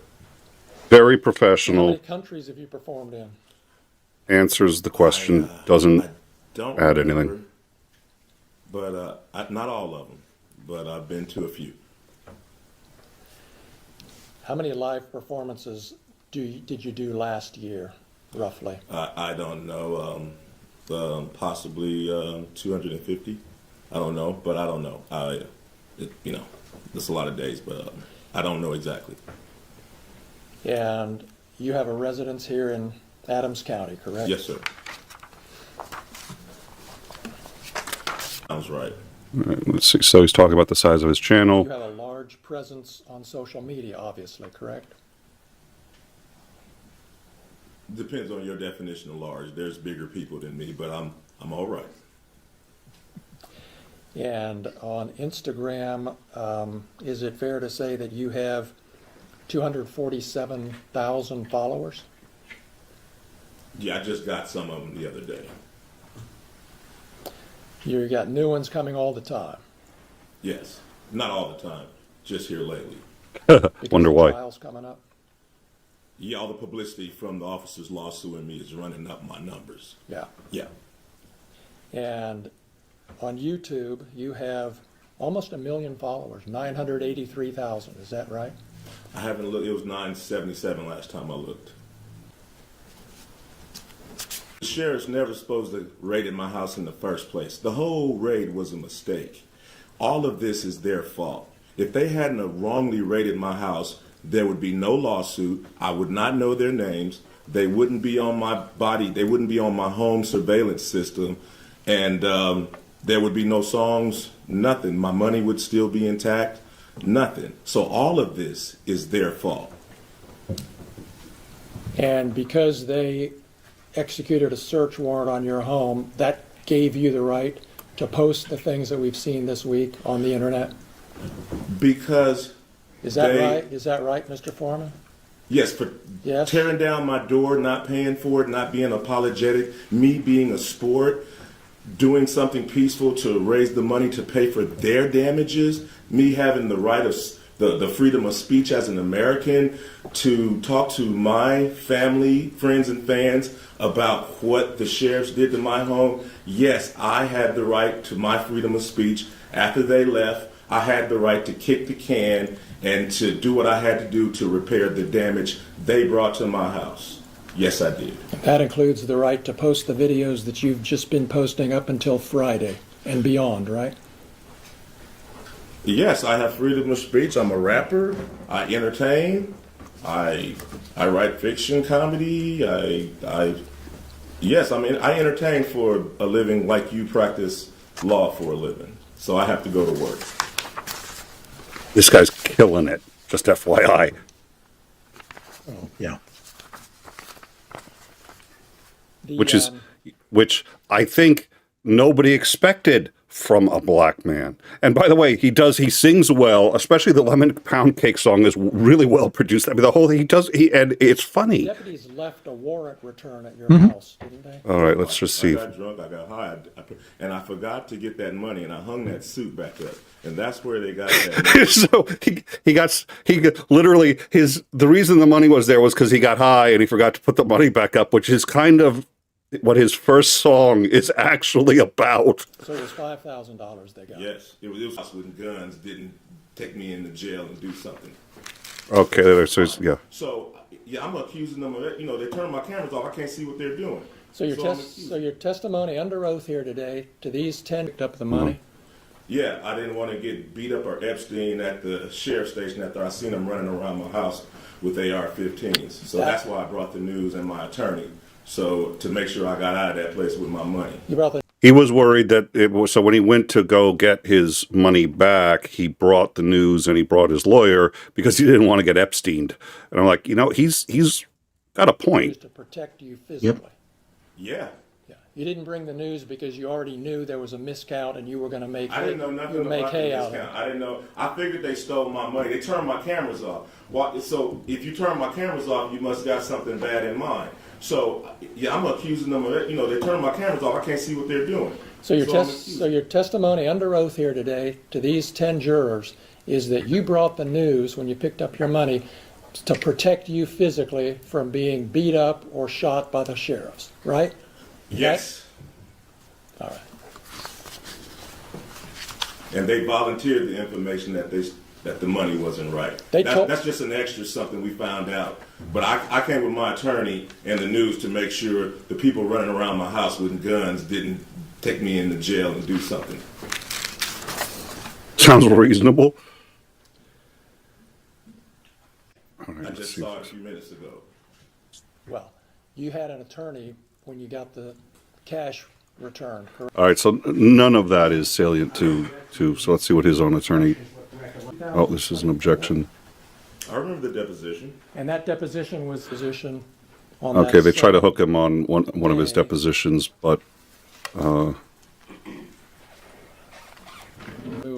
Very How professional. many countries have you performed in? Answers the question, doesn't Don't add remember, anything. But not all of them, but I've been to a few. How many live performances did you do last year, roughly? I don't know. Possibly 250. I don't know, but I don't know. There's a lot of days, but I don't know exactly. And you have a residence here in Adams County, correct? Yes, sir. Sounds right. All right, let's see. So he's talking about the size of his You channel. have a large presence on social media, obviously, correct? Depends on your definition of large. There's bigger people than me, but I'm all right. And on Instagram, is it fair to say that you have 247,000 followers? Yeah, I just got some of them the other day. You got new ones coming all the time. Yes, not all the time, just here lately. Wonder Because why. the trial's coming up. Yeah, all the publicity from the officers lawsuing me is running up my numbers. Yeah. Yeah. And on YouTube, you have almost 1 million followers, 983,000. Is that right? I haven't looked. It was 977 last time I looked. The sheriff's never supposed to raid my house in the first place. The whole raid was a mistake. All of this is their fault. If they hadn't wrongly raided my house, there would be no lawsuit. I would not know their names. They wouldn't be on my body. They wouldn't be on my home surveillance system. And there would be no songs, nothing. My money would still be intact, nothing. So all of this is their fault. And because they executed a search warrant on your home, that gave you the right to post the things that we've seen this week on the internet? Because Is that right? Is that right, Mr. Foreman? Yes, for Yes. tearing down my door, not paying for it, not being apologetic, me being a sport, doing something peaceful to raise the money to pay for their damages, me having the right of the freedom of speech as an American to talk to my family, friends, and fans about what the sheriffs did to my home. Yes, I had the right to my freedom of speech. After they left, I had the right to kick the can and to do what I had to do to repair the damage they brought to my house. Yes, I did. That includes the right to post the videos that you've just been posting up until Friday and beyond, right? Yes, I have freedom of speech. I'm a rapper. I entertain. I write fiction, comedy. Yes, I mean, I entertain for a living like you practice law for a living. So I have to go to work. This guy's killing it, just FYI. Oh, yeah. Which I think nobody expected from a black man. And by the way, he sings well, especially the Lemon Pound Cake song is really well produced. I mean, the whole thing and it's funny. Deputies left a warrant return at your Mm-hmm. house, didn't they? All right, let's just see. I got drunk, I got high, and I forgot to get that money, and I hung that suit back up. And that's where they got that. So the reason the money was there was because he got high and he forgot to put the money back up, which is kind of what his first song is actually about. So it was $5,000 they got. Yes, it was with guns, didn't take me into jail and do something. Okay, so yeah. So yeah, I'm accusing them of it. You know, they turn my cameras off. I can't see what they're doing. So your testimony under oath here today to these 10 picked up the money. Yeah, I didn't want to get beat up or Epstein at the sheriff's station after I seen them running around my house with AR-15s. So that's why I brought the news and my attorney. So to make sure I got out of that place with my money. He was worried that it was, so when he went to go get his money back, he brought the news and he brought his lawyer because he didn't want to get Epsteined. And I'm like, he's got a point. To protect you physically. Yeah. You didn't bring the news because you already knew there was a miscount and you were going to make. I didn't know nothing about the discount. I didn't know. I figured they stole my money. They turned my cameras off. So if you turn my cameras off, you must got something bad in mind. So yeah, I'm accusing them of it. You know, they turned my cameras off. I can't see what they're doing. So your testimony under oath here today to these 10 jurors is that you brought the news when you picked up your money to protect you physically from being beat up or shot by the sheriffs, right? Yes. All right. And they volunteered the information that the money wasn't right. That's just an extra something we found out. But I came with my attorney and the news to make sure the people running around my house with guns didn't take me into jail and do something. Sounds reasonable. I just saw it a few minutes ago. Well, you had an attorney when you got the cash returned, correct? All right, so none of that is salient to so let's see what his own attorney. Oh, this is an objection. I remember the deposition. And that deposition was position on Okay, they try to hook him on one of his depositions, but move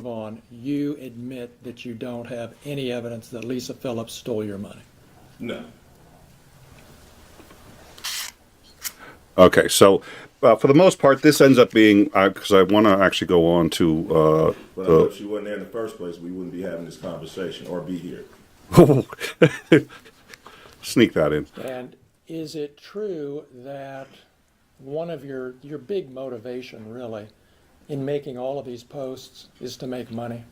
on. You admit that you don't have any evidence that Lisa Phillips stole your money. No. okay, so for the most part, this ends up being because I want to actually go on to. But if she wasn't there in the first place, we wouldn't be having this conversation or be here. sneak that in. And is it true that one of your big motivation, really, in making all of these posts is to make money?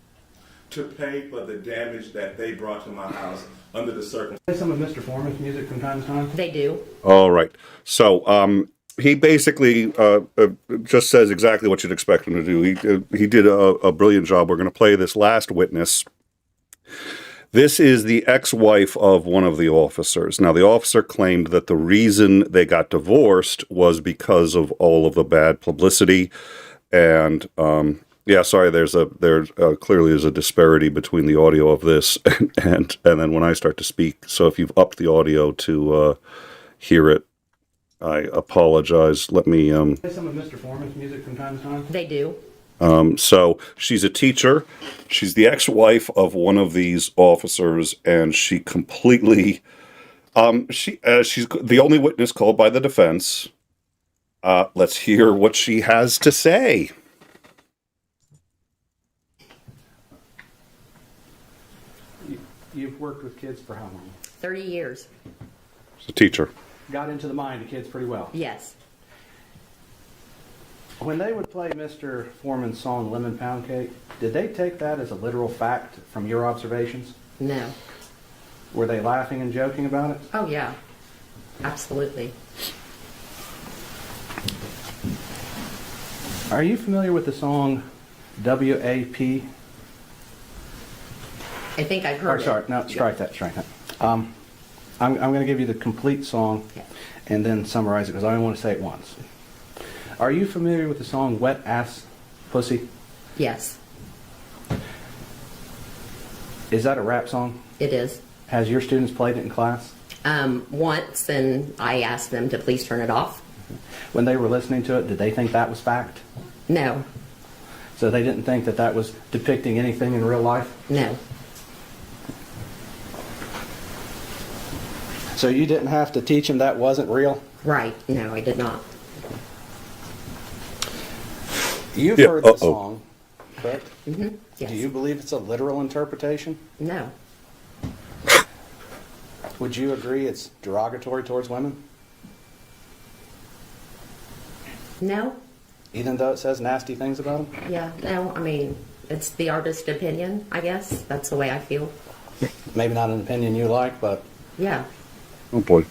To pay for the damage that they brought to my house under the circumstances. Play some of Mr. Foreman's music from time to time? They do. All right. So he basically just says exactly what you'd expect him to do. He did a brilliant job. We're going to play this last witness. This is the ex-wife of one of the officers. Now, the officer claimed that the reason they got divorced was because of all of the bad publicity. And yeah, sorry, there clearly is a disparity between the audio of this and then when I start to speak. So if you've upped the audio to hear it, I apologize. Let me Play some of Mr. Foreman's music from time to time? They do. So she's a teacher. She's the ex-wife of one of these officers, and she completely she's the only witness called by the defense. Let's hear what she has to say. You've worked with kids for how long? 30 years. She's a teacher. Got into the mind of kids pretty well. Yes. When they would play Mr. Foreman's song Lemon Pound Cake, did they take that as a literal fact from your observations? No. Were they laughing and joking about it? Oh, yeah. Absolutely. Are you familiar with the song WAP? I think I've heard Sorry, it. no, strike that. I'm going to give you the complete song and then summarize it because I only want to say it once. Are you familiar with the song Wet Ass Pussy? Yes, Is that a rap song? it is. Has your students played it in class? Once, and I asked them to please turn it off. When they were listening to it, did they think that was fact? No, So they didn't think that that was depicting anything in real life? no. So you didn't have to teach them that wasn't real? Right. No, I did not. You've Yeah, heard the song, correct? Mm-hmm. Yes. Do you believe it's a literal interpretation? No. Would you agree it's derogatory towards women? No. Even though it says nasty things about them? Yeah. No. I mean, it's the artist's opinion, I guess. That's the way I feel. Maybe not an opinion you like, but Yeah. Oh boy.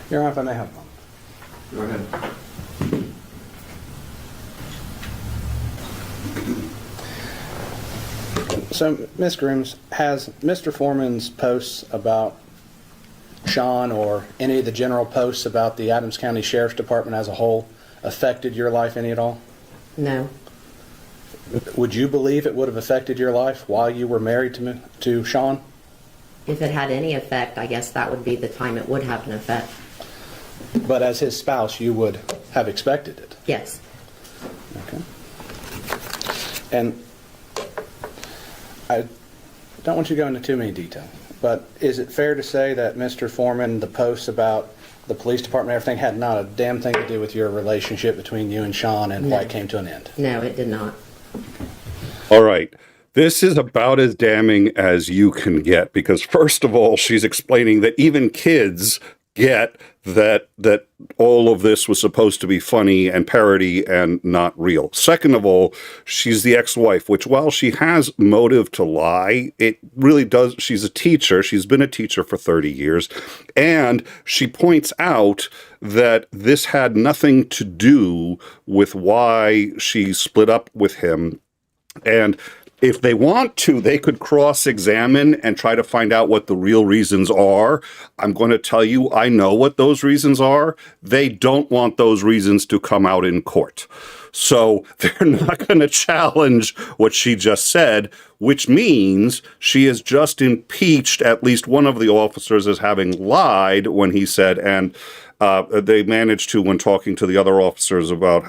Your Honor, if I may have one. Go ahead. So, Ms. Grooms, has Mr. Foreman's posts about Sean or any of the general posts about the Adams County Sheriff's Department as a whole affected your life any at all? No. Would you believe it would have affected your life while you were married to Sean? If it had any effect, I guess that would be the time it would have an effect. But as his spouse, you would have expected it. Yes. Okay. And I don't want you to go into too many details, but is it fair to say that Mr. Foreman, the posts about the police department and everything had not a damn thing to do with your relationship between you and Sean and why it came to an end? No, it did not. All right. This is about as damning as you can get because, first of all, she's explaining that even kids get that all of this was supposed to be funny and parody and not real. Second of all, she's the ex-wife, which while she has motive to lie, it really does. She's a teacher. She's been a teacher for 30 years. And she points out that this had nothing to do with why she split up with him. And if they want to, they could cross-examine and try to find out what the real reasons are. I'm going to tell you, I know what those reasons are. They don't want those reasons to come out in court. So they're not going to challenge what she just said, which means she has just impeached at least one of the officers as having lied when he said, and they managed to, when talking to the other officers about,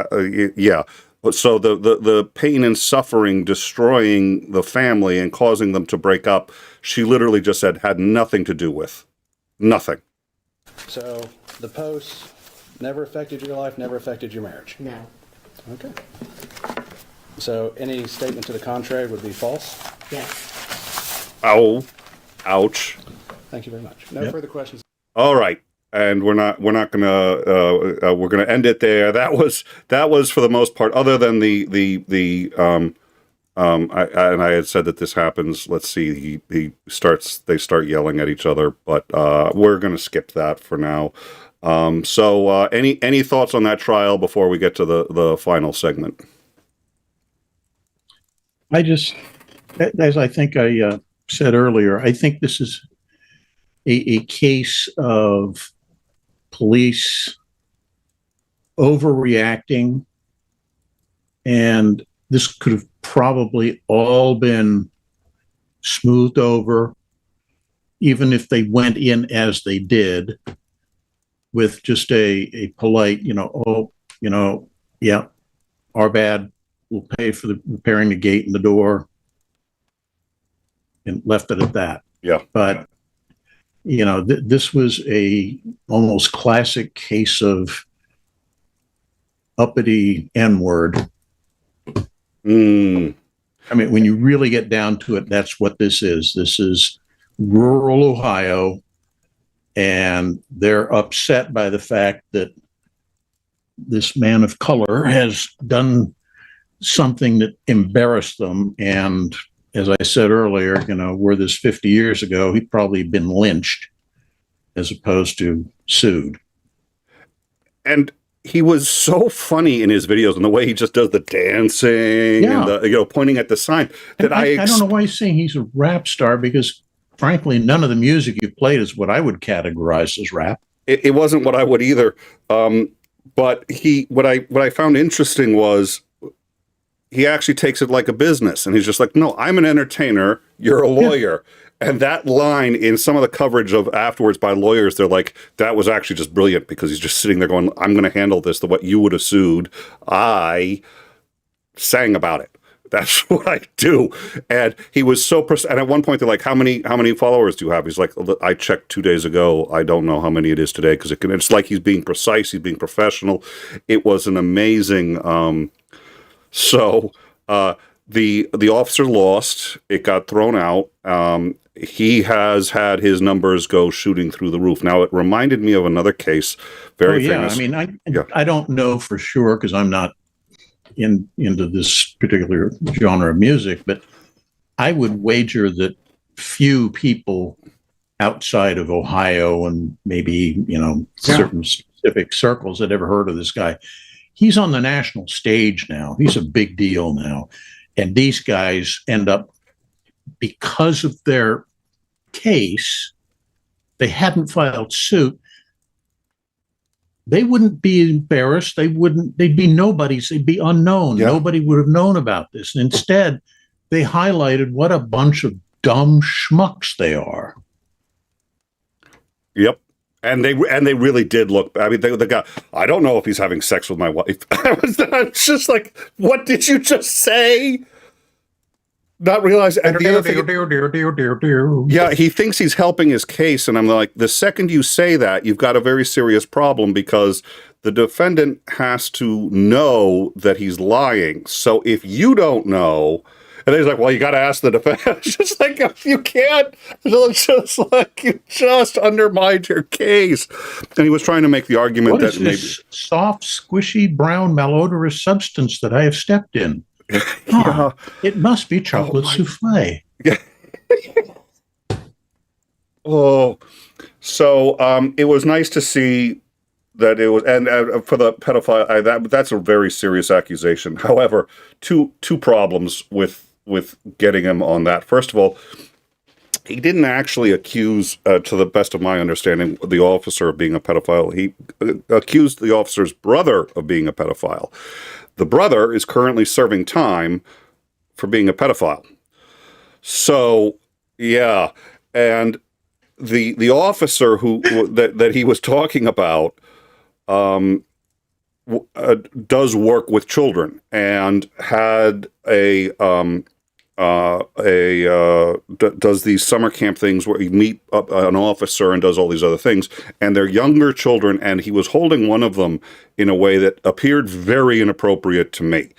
So the pain and suffering destroying the family and causing them to break up, she literally just said had nothing to do with. Nothing. So the posts never affected your life, never affected your marriage? No. Okay. So any statement to the contrary would be false? Yes. Ow. Ouch. Thank you very much. No further questions. All right. And we're not gonna we're gonna end it there. That was for the most part, other than I had said that this happens. Let's see, they start yelling at each other, but we're gonna skip that for now. So any thoughts on that trial before we get to the final segment? I just, as I think I said earlier, I think this is a case of police overreacting, and this could have probably all been smoothed over, even if they went in as they did, with just a polite, yeah, our bad, we'll pay for the repairing the gate and the door, and left it at that. Yeah. But this was a almost classic case of uppity N-word. Mm. I mean, when you really get down to it, that's what this is. This is rural Ohio, and they're upset by the fact that this man of color has done something that embarrassed them. And as I said earlier, were this 50 years ago, he'd probably been lynched as opposed to sued. And he was so funny in his videos and the way he just does the dancing and the, pointing at the sign that I don't know why he's saying he's a rap star, because frankly, none of the music you played is what I would categorize as rap. It wasn't what I would either. But what I found interesting was he actually takes it like a business, and he's just like, no, I'm an entertainer, you're a lawyer. Yeah. And that line in some of the coverage of afterwards by lawyers, they're like, that was actually just brilliant, because he's just sitting there going, I'm going to handle this the way you would have sued. I sang about it. That's what I do. And he was so and at one point they're like, how many followers do you have? He's like, I checked 2 days ago. I don't know how many it is today, because it's like he's being precise, he's being professional. It was an amazing the officer lost. It got thrown out. He has had his numbers go shooting through the roof. Now, it reminded me of another case, very famous. I mean, I don't know for sure, because I'm not into this particular genre of music, but I would wager that few people outside of Ohio and maybe, certain specific circles had ever heard of this guy. He's on the national stage now. He's a big deal now. And these guys end up, because of their case, they hadn't filed suit. They wouldn't be embarrassed. They'd be nobodies. They'd be unknown. Yeah. Nobody would have known about this. And instead, they highlighted what a bunch of dumb schmucks they are. Yep. And they really did look. I mean, the guy. I don't know if he's having sex with my wife. I was just like, what did you just say? Not realizing. And the other thing, yeah, he thinks he's helping his case, and I'm like, the second you say that, you've got a very serious problem, because the defendant has to know that he's lying. So if you don't know. And he's like, well, you got to ask the defense. It's just like, if you can't, it's just like, you just undermined your case. And he was trying to make the argument what that is this soft, squishy, brown, malodorous substance that I have stepped in? Yeah. It must be chocolate souffle. Yeah. So it was nice to see that it was, and for the pedophile, that's a very serious accusation. However, two problems with getting him on that. First of all, he didn't actually accuse, to the best of my understanding, the officer of being a pedophile. He accused the officer's brother of being a pedophile. The brother is currently serving time for being a pedophile. So, yeah, and the officer that he was talking about does work with children and had does these summer camp things where you meet up an officer and does all these other things, and they're younger children, and he was holding one of them in a way that appeared very inappropriate to me.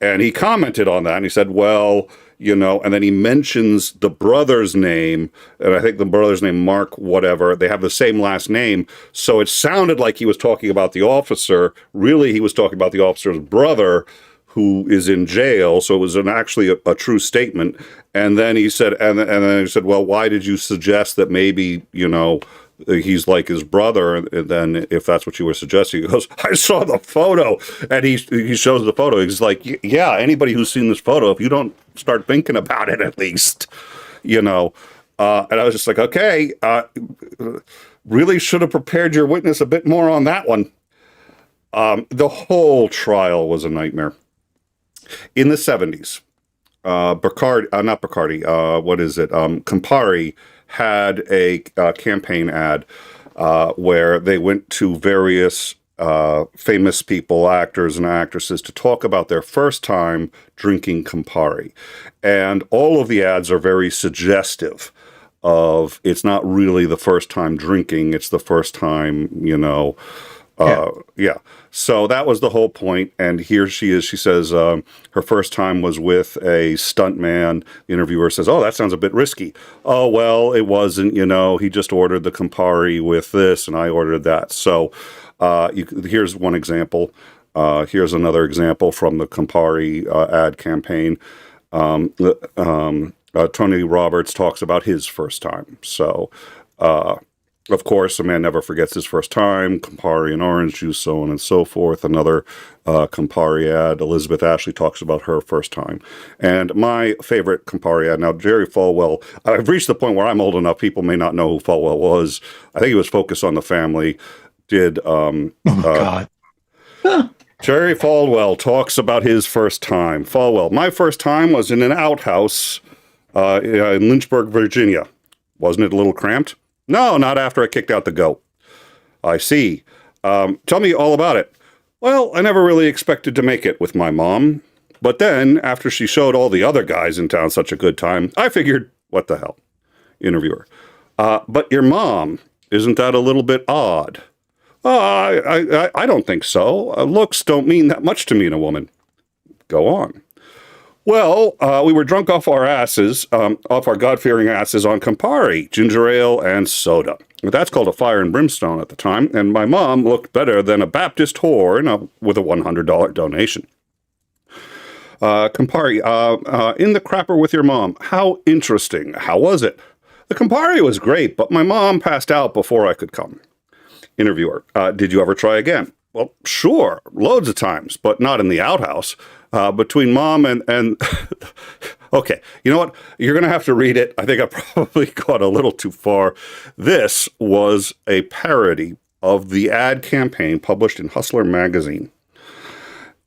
And he commented on that, and he said, well, you know, and then he mentions the brother's name, and I think the brother's name, Mark, whatever, they have the same last name, so it sounded like he was talking about the officer. Really, he was talking about the officer's brother, who is in jail, so it was actually a true statement. And then he said, and then he said, well, why did you suggest that maybe, you know, he's like his brother? And then if that's what you were suggesting, he goes, I saw the photo. And he shows the photo. He's like, yeah, anybody who's seen this photo, if you don't start thinking about it at least, you know. And I was just like, okay, really should have prepared your witness a bit more on that one. The whole trial was a nightmare. In the 70s, Campari had a campaign ad where they went to various famous people, actors and actresses, to talk about their first time drinking Campari. And all of the ads are very suggestive of it's not really the first time drinking, it's the first time, you know, yeah. So that was the whole point. And here she is. She says her first time was with a stuntman. The interviewer says, oh, that sounds a bit risky. Oh, well, it wasn't. You know, he just ordered the Campari with this and I ordered that. So here's one example. Here's another example from the Campari ad campaign. Tony Roberts talks about his first time. So of course, a man never forgets his first time, Campari and orange juice, so on and so forth. Another Campari ad, Elizabeth Ashley talks about her first time. And my favorite Campari ad, now Jerry Falwell, I've reached the point where I'm old enough, people may not know who Falwell was. I think he was Focus on the Family, did... God. Jerry Falwell talks about his first time. Falwell, my first time was in an outhouse in Lynchburg, Virginia. Wasn't it a little cramped? No, not after I kicked out the goat. I see. Tell me all about it. Well, I never really expected to make it with my mom. But then, after she showed all the other guys in town such a good time, I figured, what the hell? Interviewer. But your mom, isn't that a little bit odd? I don't think so. Looks don't mean that much to me in a woman. Go on. Well, we were drunk off our asses, off our God-fearing asses on Campari, ginger ale, and soda. That's called a fire and brimstone at the time, and my mom looked better than a Baptist whore with a $100 donation. Campari, in the crapper with your mom. How interesting. How was it? The Campari was great, but my mom passed out before I could come. Interviewer, did you ever try again? Well, sure, loads of times, but not in the outhouse. Between mom and okay, you know what? You're going to have to read it. I think I probably got a little too far. This was a parody of the ad campaign published in Hustler magazine.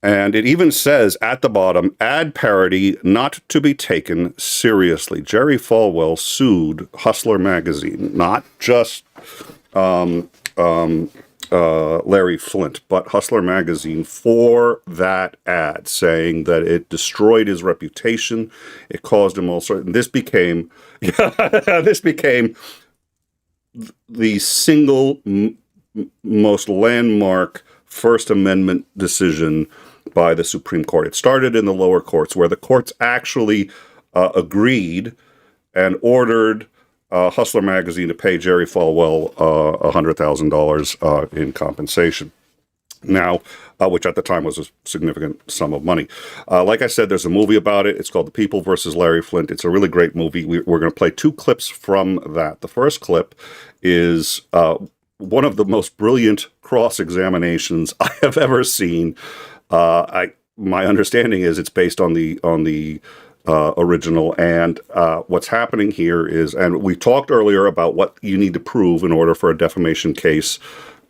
And it even says at the bottom, ad parody not to be taken seriously. Jerry Falwell sued Hustler magazine, not just Larry Flint, but Hustler magazine for that ad, saying that it destroyed his reputation. It caused him all sorts. And this became the single most landmark First Amendment decision by the Supreme Court. It started in the lower courts, where the courts actually agreed and ordered Hustler magazine to pay Jerry Falwell $100,000 in compensation. Now, which at the time was a significant sum of money. Like I said, there's a movie about it. It's called The People versus Larry Flint. It's a really great movie. We're going to play two clips from that. The first clip is one of the most brilliant cross-examinations I have ever seen. My understanding is it's based on the original, and what's happening here is, and we talked earlier about what you need to prove in order for a defamation case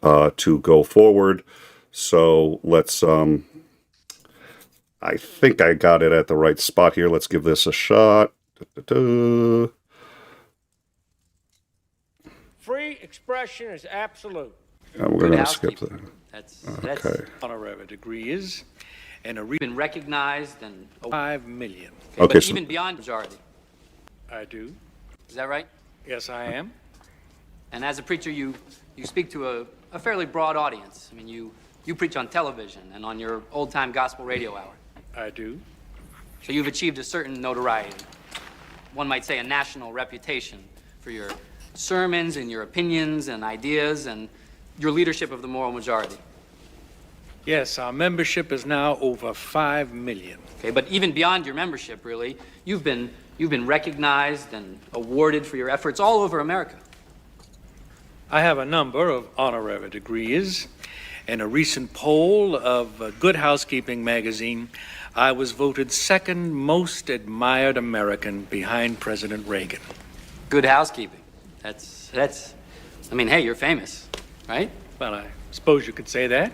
to go forward. So let's, I think I got it at the right spot here. Let's give this a shot. Free expression is absolute. We're going to skip that. That's honorary degrees, and been recognized and 5 million. Okay, but so even beyond majority. I do. Is that right? Yes, I am. And as a preacher, you speak to a fairly broad audience. I mean, you preach on television and on your old-time gospel radio hour. I do. So you've achieved a certain notoriety. One might say a national reputation for your sermons and your opinions and ideas and your leadership of the moral majority. Yes, our membership is now over 5 million. Okay, but even beyond your membership, really, you've been recognized and awarded for your efforts all over America. I have a number of honorary degrees. In a recent poll of Good Housekeeping magazine, I was voted second most admired American behind President Reagan. Good housekeeping. That's, I mean, hey, you're famous, right? Well, I suppose you could say that.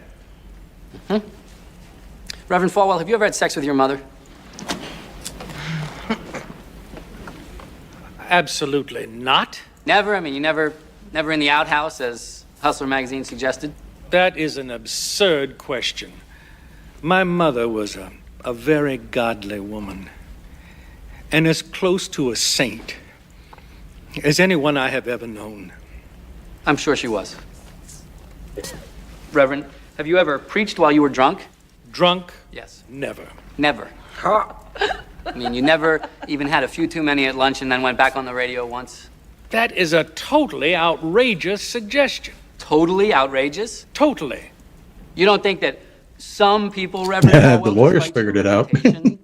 Mm-hmm. Reverend Falwell, have you ever had sex with your mother? Absolutely not. Never? I mean, you never in the outhouse, as Hustler magazine suggested? That is an absurd question. My mother was a very godly woman, and as close to a saint as anyone I have ever known. I'm sure she was. Reverend, have you ever preached while you were drunk? Drunk? Yes. Never. Never. I mean, you never even had a few too many at lunch and then went back on the radio once? That is a totally outrageous suggestion. Totally outrageous? Totally. You don't think that some people, Reverend The lawyers figured it out.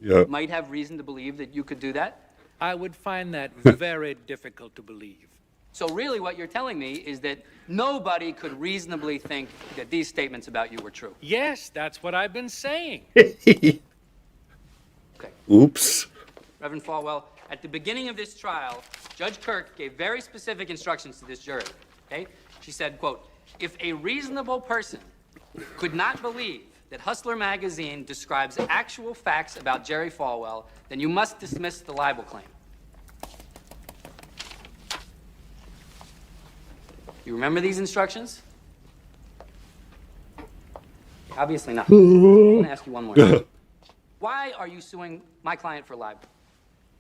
Yeah. might have reason to believe that you could do that? I would find that very difficult to believe. So really what you're telling me is that nobody could reasonably think that these statements about you were true. Yes, that's what I've been saying. Okay. Oops. Reverend Falwell, at the beginning of this trial, Judge Kirk gave very specific instructions to this jury, okay? She said, quote, if a reasonable person could not believe that Hustler magazine describes actual facts about Jerry Falwell, then you must dismiss the libel claim. You remember these instructions? Obviously not. I'm going to ask you one more time. Why are you suing my client for libel?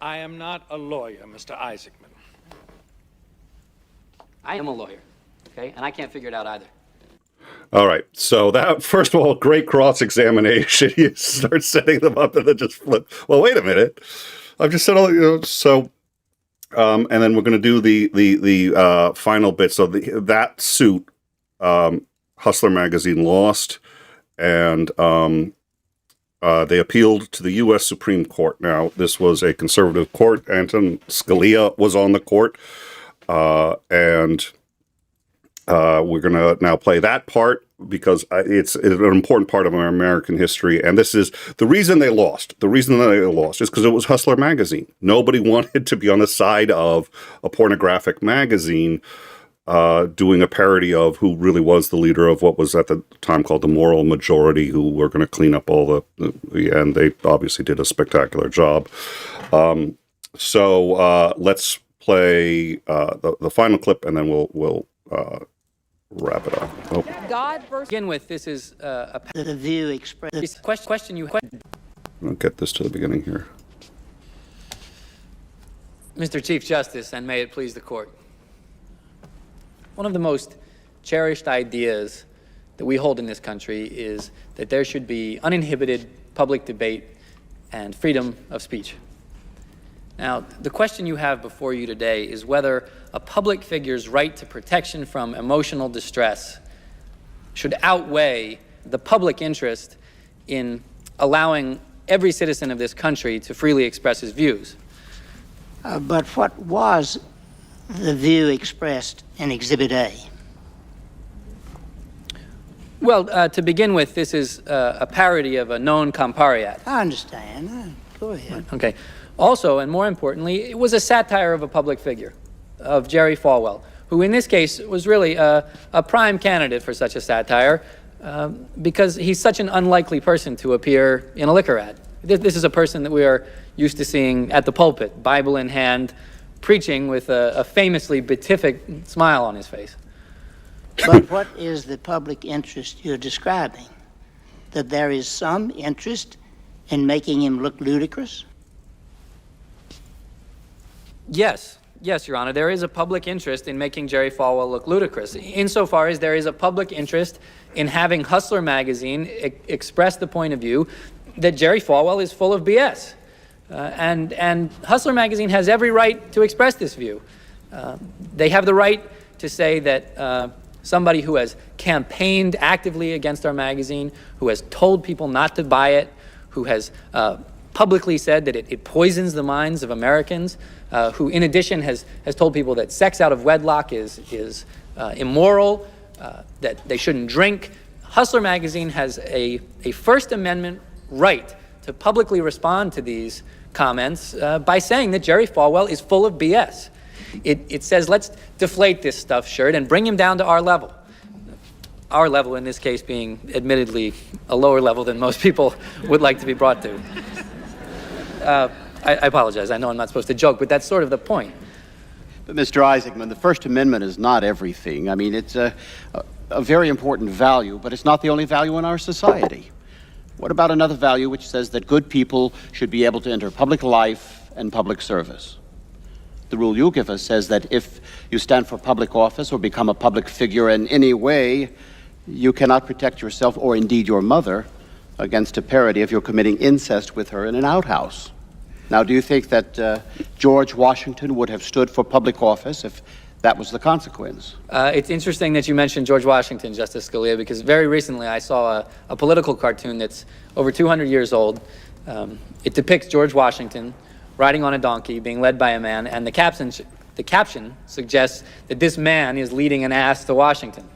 I am not a lawyer, Mr. Isaacman. I am a lawyer, okay? And I can't figure it out either. All right. So that, first of all, great cross-examination. You start setting them up and then just flip. Well, wait a minute. I've just said all, so, and then we're going to do the final bit. So that suit, Hustler magazine lost, and they appealed to the U.S. Supreme Court. Now, this was a conservative court. Anton Scalia was on the court, and we're going to now play that part because it's an important part of our American history. And this is the reason they lost. The reason they lost is because it was Hustler magazine. Nobody wanted to be on the side of a pornographic magazine doing a parody of who really was the leader of what was at the time called the moral majority, who were going to clean up all and they obviously did a spectacular job. So let's play the final clip, and then we'll wrap it up. Oh. God versus... Begin with, this is a view expressed. Question you... I'll get this to the beginning here. Mr. Chief Justice, and may it please the court. One of the most cherished ideas that we hold in this country is that there should be uninhibited public debate and freedom of speech. Now, the question you have before you today is whether a public figure's right to protection from emotional distress should outweigh the public interest in allowing every citizen of this country to freely express his views. But what was the view expressed in Exhibit A? Well, to begin with, this is a parody of a known compariat. I understand. Go ahead. Okay. Also, and more importantly, it was a satire of a public figure, of Jerry Falwell, who in this case was really a prime candidate for such a satire because he's such an unlikely person to appear in a liquor ad. This is a person that we are used to seeing at the pulpit, Bible in hand, preaching with a famously beatific smile on his face. But what is the public interest you're describing? That there is some interest in making him look ludicrous? Yes. Yes, Your Honor, there is a public interest in making Jerry Falwell look ludicrous, insofar as there is a public interest in having Hustler magazine express the point of view that Jerry Falwell is full of BS. And Hustler magazine has every right to express this view. They have the right to say that somebody who has campaigned actively against our magazine, who has told people not to buy it, who has publicly said that it poisons the minds of Americans, who in addition has told people that sex out of wedlock is immoral, that they shouldn't drink. Hustler magazine has a First Amendment right to publicly respond to these comments by saying that Jerry Falwell is full of BS. It says, let's deflate this stuffed shirt and bring him down to our level. Our level in this case being admittedly a lower level than most people would like to be brought to. I apologize. I know I'm not supposed to joke, but that's sort of the point. But Mr. Isaacman, the First Amendment is not everything. I mean, it's a very important value, but it's not the only value in our society. What about another value which says that good people should be able to enter public life and public service? The rule you give us says that if you stand for public office or become a public figure in any way, you cannot protect yourself or indeed your mother against a parody if you're committing incest with her in an outhouse. Now, do you think that George Washington would have stood for public office if that was the consequence? It's interesting that you mentioned George Washington, Justice Scalia, because very recently I saw a political cartoon that's over 200 years old. It depicts George Washington riding on a donkey, being led by a man, and the caption suggests that this man is leading an ass to Washington.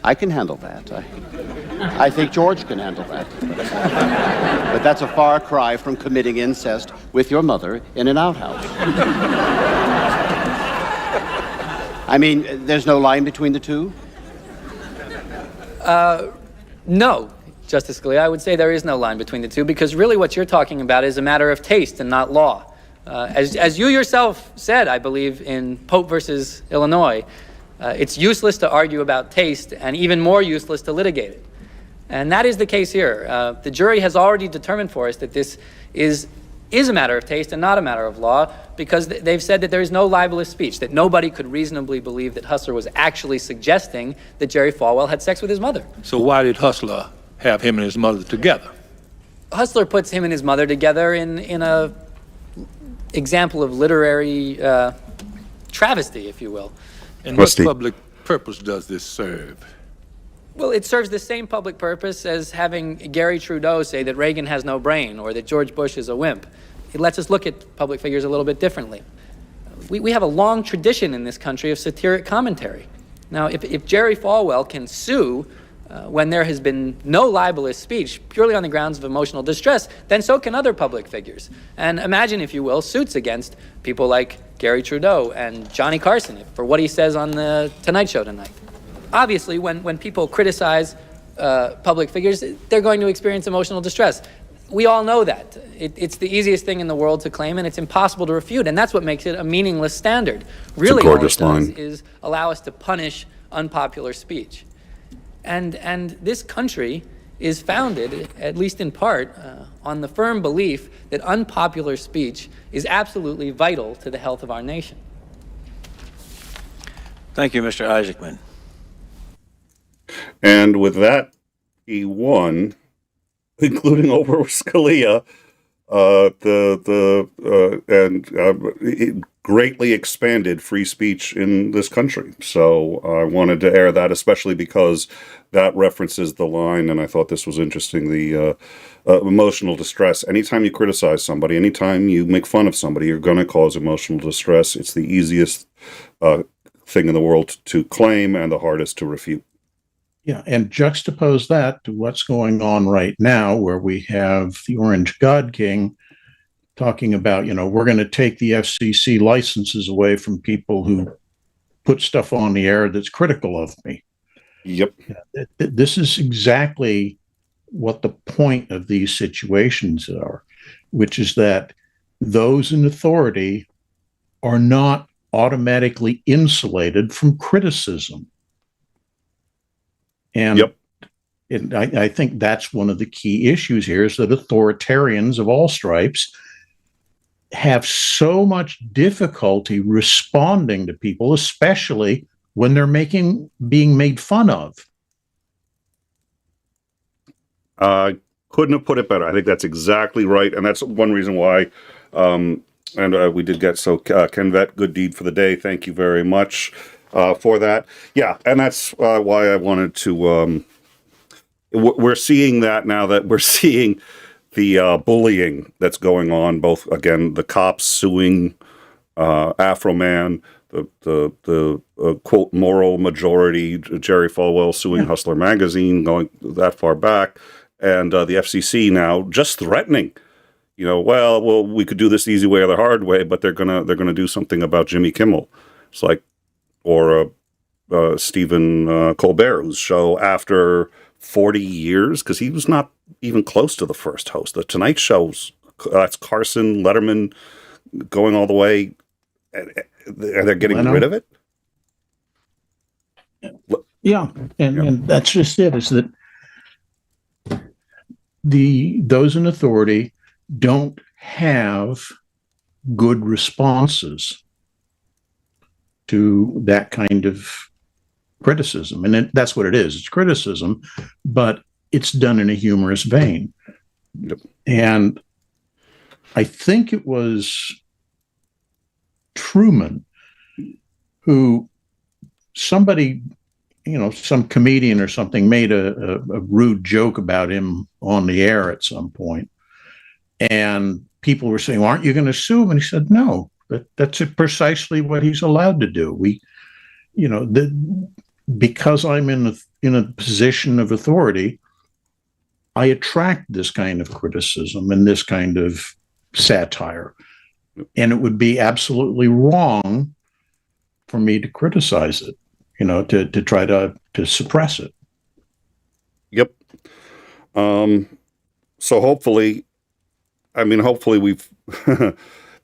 I can handle that. I think George can handle that. But that's a far cry from committing incest with your mother in an outhouse. I mean, there's no line between the two? No, Justice Scalia, I would say there is no line between the two, because really what you're talking about is a matter of taste and not law. As you yourself said, I believe, in Pope versus Illinois, it's useless to argue about taste and even more useless to litigate it. And that is the case here. The jury has already determined for us that this is a matter of taste and not a matter of law, because they've said that there is no libelous speech, that nobody could reasonably believe that Hustler was actually suggesting that Jerry Falwell had sex with his mother. So why did Hustler have him and his mother together? Hustler puts him and his mother together in a example of literary travesty, if you will. And what public purpose does this serve? Well, it serves the same public purpose as having Gary Trudeau say that Reagan has no brain or that George Bush is a wimp. It lets us look at public figures a little bit differently. We have a long tradition in this country of satiric commentary. Now, if Jerry Falwell can sue when there has been no libelous speech purely on the grounds of emotional distress, then so can other public figures. And imagine, if you will, suits against people like Gary Trudeau and Johnny Carson for what he says on the Tonight Show tonight. Obviously, when people criticize public figures, they're going to experience emotional distress. We all know that. It's the easiest thing in the world to claim, and it's impossible to refute, and that's what makes it a meaningless standard. Really, all it does is allow us to punish unpopular speech. And this country is founded, at least in part, on the firm belief that unpopular speech is absolutely vital to the health of our nation. Thank you, Mr. Isaacman. And with that, he won, including over Scalia, it greatly expanded free speech in this country. So I wanted to air that, especially because that references the line, and I thought this was interesting, the emotional distress. Anytime you criticize somebody, anytime you make fun of somebody, you're going to cause emotional distress. It's the easiest thing in the world to claim and the hardest to refute. Yeah, and juxtapose that to what's going on right now, where we have the Orange God King talking about, we're going to take the FCC licenses away from people who put stuff on the air that's critical of me. Yep. This is exactly what the point of these situations are, which is that those in authority are not automatically insulated from criticism. And I think that's one of the key issues here is that authoritarians of all stripes have so much difficulty responding to people, especially when they're being made fun of. Couldn't have put it better. I think that's exactly right. And that's one reason why, we did get, Ken Vett, good deed for the day. Thank you very much for that. Yeah, and that's why I wanted to, we're seeing that now that we're seeing the bullying that's going on, both, again, the cops suing Afroman, the quote, moral majority, Jerry Falwell suing Hustler Magazine, going that far back, and the FCC now just threatening, well, we could do this the easy way or the hard way, but they're gonna do something about Jimmy Kimmel. It's like, or Stephen Colbert, whose show after 40 years, because he was not even close to the first host. The Tonight Show's, that's Carson, Letterman, going all the way, and they're getting rid of it? Yeah, and that's just it, is that those in authority don't have good responses to that kind of criticism. And that's what it is. It's criticism, but it's done in a humorous vein. Yep. And I think it was Truman who somebody, some comedian or something made a rude joke about him on the air at some point. And people were saying, well, aren't you going to sue him? And he said, no, that's precisely what he's allowed to do. Because I'm in a position of authority, I attract this kind of criticism and this kind of satire. And it would be absolutely wrong for me to criticize it, to try to suppress it. Yep. So hopefully we've,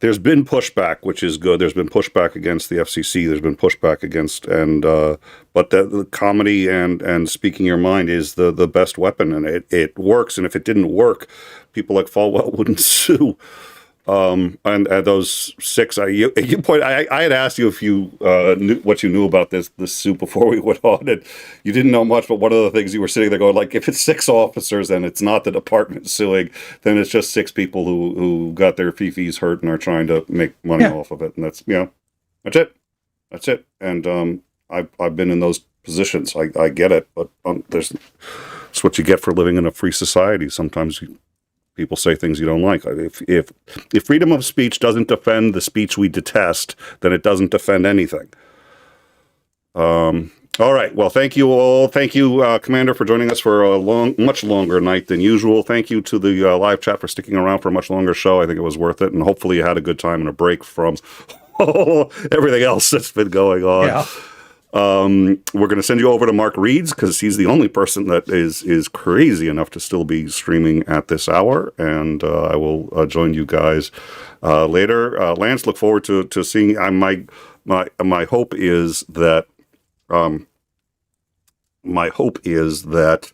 there's been pushback, which is good. There's been pushback against the FCC. There's been pushback against, but the comedy and speaking your mind is the best weapon, and it works. And if it didn't work, people like Falwell wouldn't sue. And those six, I had asked you if you knew what you knew about this suit before we went on, and you didn't know much. But one of the things you were sitting there going, like, if it's 6 officers and it's not the department suing, then it's just 6 people who got their fifis hurt and are trying to make money off of it, and that's that's it. And I've been in those positions. I get it, but it's what you get for living in a free society. Sometimes people say things you don't like. If freedom of speech doesn't defend the speech we detest, then it doesn't defend anything. All right. Well, thank you all. Thank you, Commander, for joining us for a much longer night than usual. Thank you to the live chat for sticking around for a much longer show. I think it was worth it, and hopefully you had a good time and a break from everything else that's been going on. Yeah. We're going to send you over to Mark Reeds because he's the only person that is crazy enough to still be streaming at this hour, and I will join you guys later. Lance, look forward to seeing. My hope is that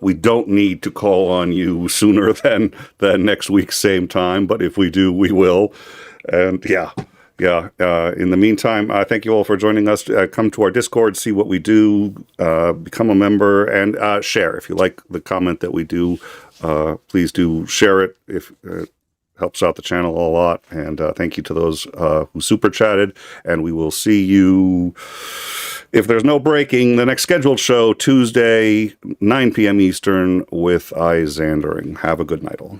we don't need to call on you sooner than next week same time, but if we do, we will. And in the meantime, thank you all for joining us. Come to our Discord, see what we do, become a member, and share. If you like the comment that we do, please do share it. If it helps out the channel a lot. And thank you to those who super chatted. And we will see you, if there's no breaking, the next scheduled show, Tuesday, 9 p.m. Eastern, with Zandering. Have a good night, all.